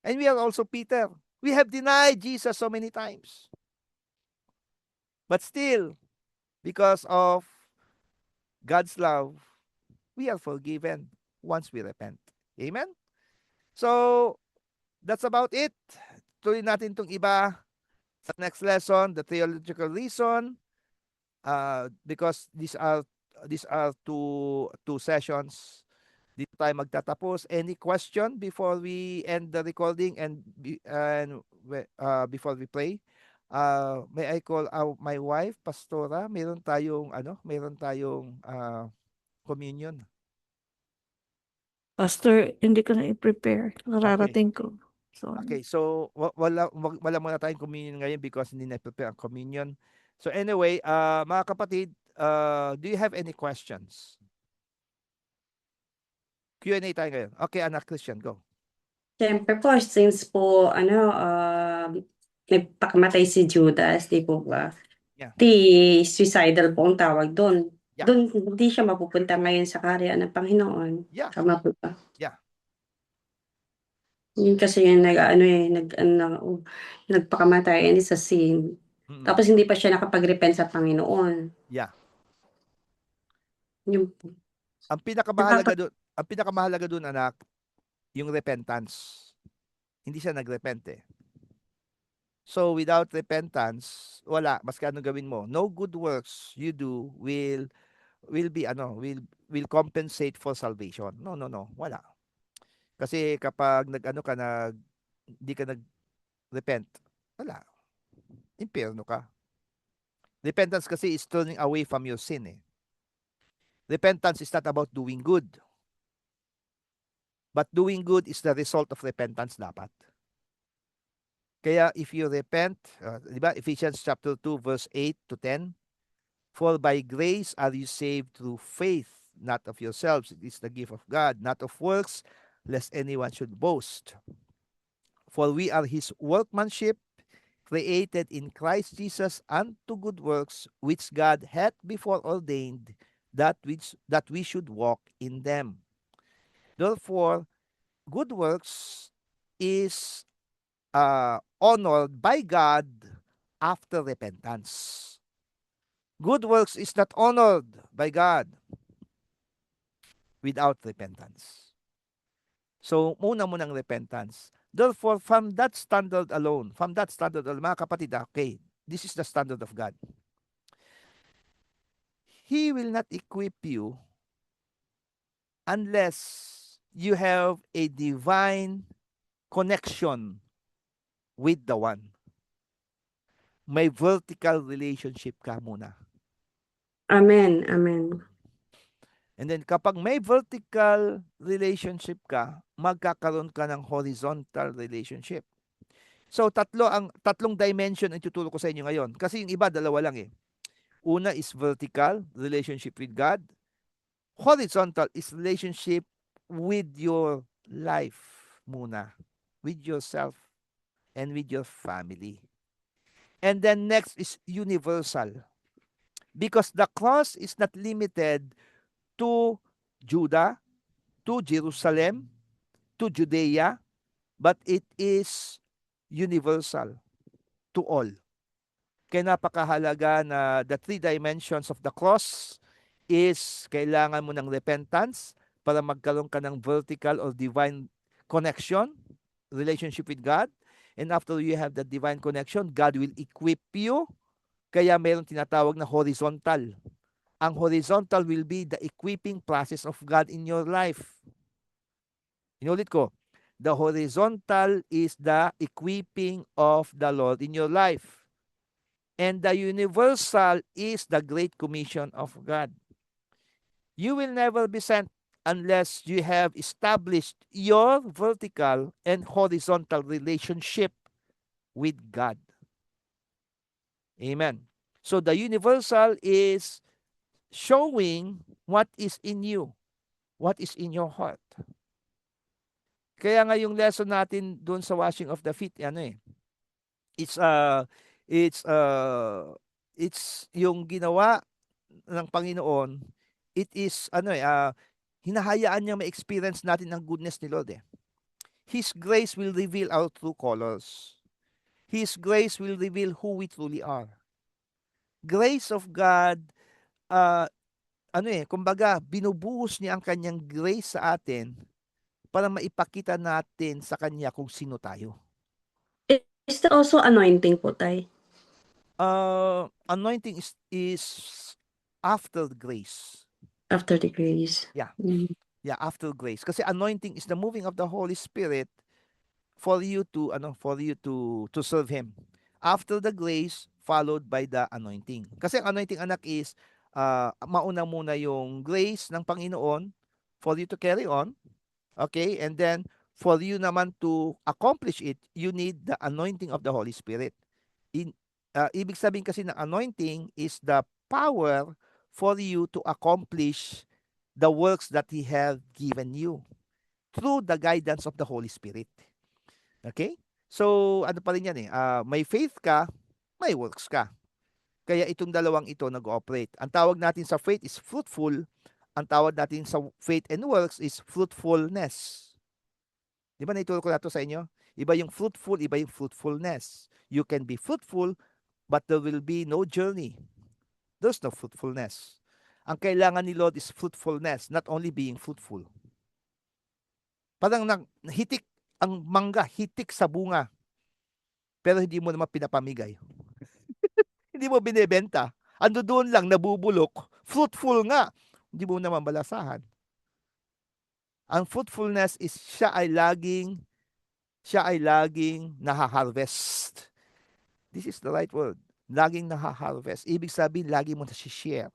And we are also Peter. We have denied Jesus so many times. But still, because of God's love, we are forgiven once we repent. Amen? So, that's about it. Tuloy natin itong iba sa next lesson, the theological reason, because these are two sessions. Dito tayo magtatapos. Any question before we end the recording and before we pray? May I call out my wife, Pastora? Meron tayong communion. Pastor, hindi ko na i-prepare. Nararating ko. Sorry. Okay, so wala muna tayong communion ngayon because hindi na-prepare ang communion. So anyway, mga kapatid, do you have any questions? Q&A tayo ngayon. Okay, anak Christian, go. Siyempre po, since po, nagpakamatay si Judas, di po ba? Yeah. Di suicidal po ang tawag doon. Yeah. Doon, hindi siya mapupunta ngayon sa kaharian ng Panginoon. Yeah. Tama po ba? Yeah. Yun kasi yung nagpakamatay and sa sin. Mm-mm. Tapos hindi pa siya nakapag-repent sa Panginoon. Yeah. Yun po. Ang pinakamahalaga doon, anak, yung repentance. Hindi siya nagrepent eh. So without repentance, wala, maski anong gawin mo, no good works you do will compensate for salvation. No, wala. Kasi kapag hindi ka nag-repent, wala. Impyerno ka. Repentance kasi is turning away from your sin eh. Repentance is not about doing good. But doing good is the result of repentance dapat. Kaya if you repent, di ba, Ephesians chapter 2 verse 8 to 10, for by grace are you saved through faith, not of yourselves. It is the gift of God, not of works, lest anyone should boast. For we are his workmanship, created in Christ Jesus unto good works, which God hath before ordained that we should walk in them. Therefore, good works is honored by God after repentance. Good works is not honored by God without repentance. So, munang repentance. Therefore, from that standard alone, mga kapatid, okay, this is the standard of God. He will not equip you unless you have a divine connection with the one. May vertical relationship ka muna. Amen. Amen. And then kapag may vertical relationship ka, magkakaroon ka ng horizontal relationship. So tatlong dimension ang tuturo ko sa inyo ngayon. Kasi yung iba, dalawa lang eh. Una is vertical, relationship with God. Horizontal is relationship with your life muna. With yourself and with your family. And then next is universal. Because the cross is not limited to Judah, to Jerusalem, to Judea, but it is universal to all. Kaya napakahalaga na the three dimensions of the cross is kailangan mo ng repentance para magkaroon ka ng vertical or divine connection, relationship with God. And after you have that divine connection, God will equip you. Kaya mayroong tinatawag na horizontal. Ang horizontal will be the equipping process of God in your life. Inulit ko, the horizontal is the equipping of the Lord in your life. And the universal is the Great Commission of God. You will never be sent unless you have established your vertical and horizontal relationship with God. Amen. So the universal is showing what is in you, what is in your heart. Kaya nga yung lesson natin doon sa washing of the feet, ano eh, it's it's uh it's yung ginawa ng Panginoon, it is ano eh, hinahayaan niya ma-experience natin ang goodness ni Lord eh. His grace will reveal our true colors. His grace will reveal who we truly are. Grace of God, uh, ano eh, kumbaga, binubuhos niya ang kanyang grace sa atin para maipakita natin sa kanya kung sino tayo. Is there also anointing po, Tay? Anointing is after grace. After the grace. Yeah. Mm. Yeah, after grace. Kasi anointing is the moving of the Holy Spirit for you to serve him. After the grace followed by the anointing. Kasi ang anointing, anak, is mauna muna yung grace ng Panginoon for you to carry on. Okay? And then for you naman to accomplish it, you need the anointing of the Holy Spirit. Ibig sabihin kasi ng anointing is the power for you to accomplish the works that He has given you through the guidance of the Holy Spirit. Okay? So, ano pa rin yan eh, may faith ka, may works ka. Kaya itong dalawang ito nag-ooperate. Ang tawag natin sa faith is fruitful. Ang tawag natin sa faith and works is fruitfulness. Di ba naituro ko na ito sa inyo? Iba yung fruitful, iba yung fruitfulness. You can be fruitful, but there will be no journey. There's no fruitfulness. Ang kailangan ni Lord is fruitfulness, not only being fruitful. Parang hitik ang mangga, hitik sa bunga. Pero hindi mo naman pinapamigay. Hindi mo binebenta. Ando doon lang, nabubulok. Fruitful nga. Hindi mo naman balasahan. Ang fruitfulness is siya ay laging nahaharvest. This is the right word. Laging nahaharvest. Ibig sabihin, lagi mo na-share.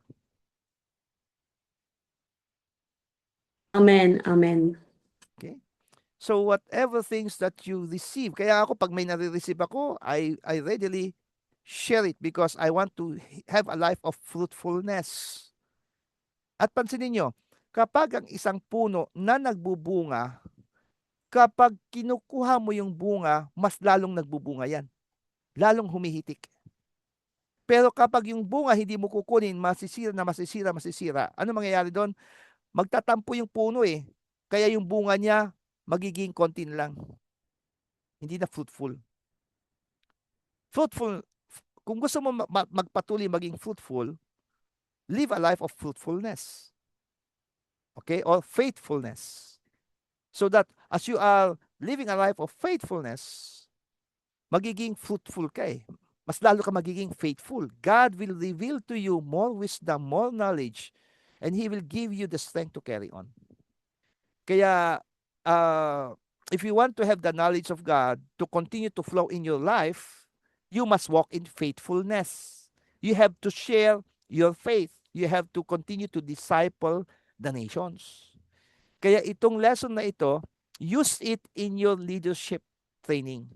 Amen. Amen. Okay? So whatever things that you receive, kaya ako pag may nare-receive ako, I readily share it because I want to have a life of fruitfulness. At pansinin nyo, kapag ang isang puno na nagbubunga, kapag kinukuha mo yung bunga, mas lalong nagbubunga yan. Lalong humihitik. Pero kapag yung bunga hindi mo kukunin, masisira. Ano mangyayari doon? Magtatampo yung puno eh. Kaya yung bunga niya, magiging konti lang. Hindi na fruitful. Kung gusto mo magpatuloy maging fruitful, live a life of fruitfulness. Okay? Or faithfulness. So that as you are living a life of faithfulness, magiging fruitful ka eh. Mas lalo ka magiging faithful. God will reveal to you more wisdom, more knowledge, and He will give you the strength to carry on. Kaya, if you want to have the knowledge of God to continue to flow in your life, you must walk in faithfulness. You have to share your faith. You have to continue to disciple the nations. Kaya itong lesson na ito, use it in your leadership training.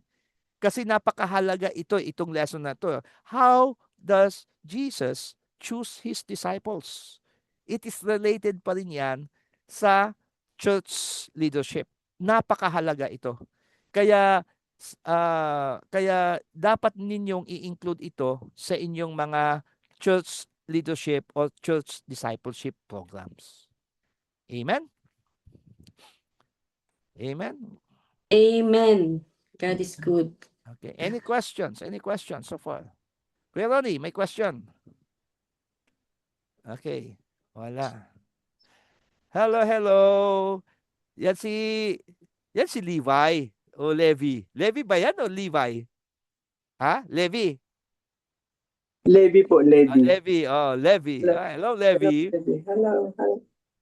Kasi napakahalaga itong lesson na ito. How does Jesus choose His disciples? It is related pa rin yan sa church leadership. Napakahalaga ito. Kaya dapat ninyong i-include ito sa inyong mga church leadership or church discipleship programs. Amen? Amen? Amen. God is good. Okay. Any questions? So far? Kuya Ronnie, may question? Okay. Wala. Hello. Yan si Levi o Levi. Levi ba yan o Levi? Ha? Levi? Levi po, Levi. Levi. Oh, Levi. Hello. Hello, Levi. Hello.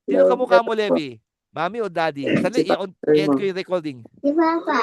Sino kamukha mo, Hello po. Levi? Mami o daddy? Sali, Si i-end ko yung recording. Si Papa.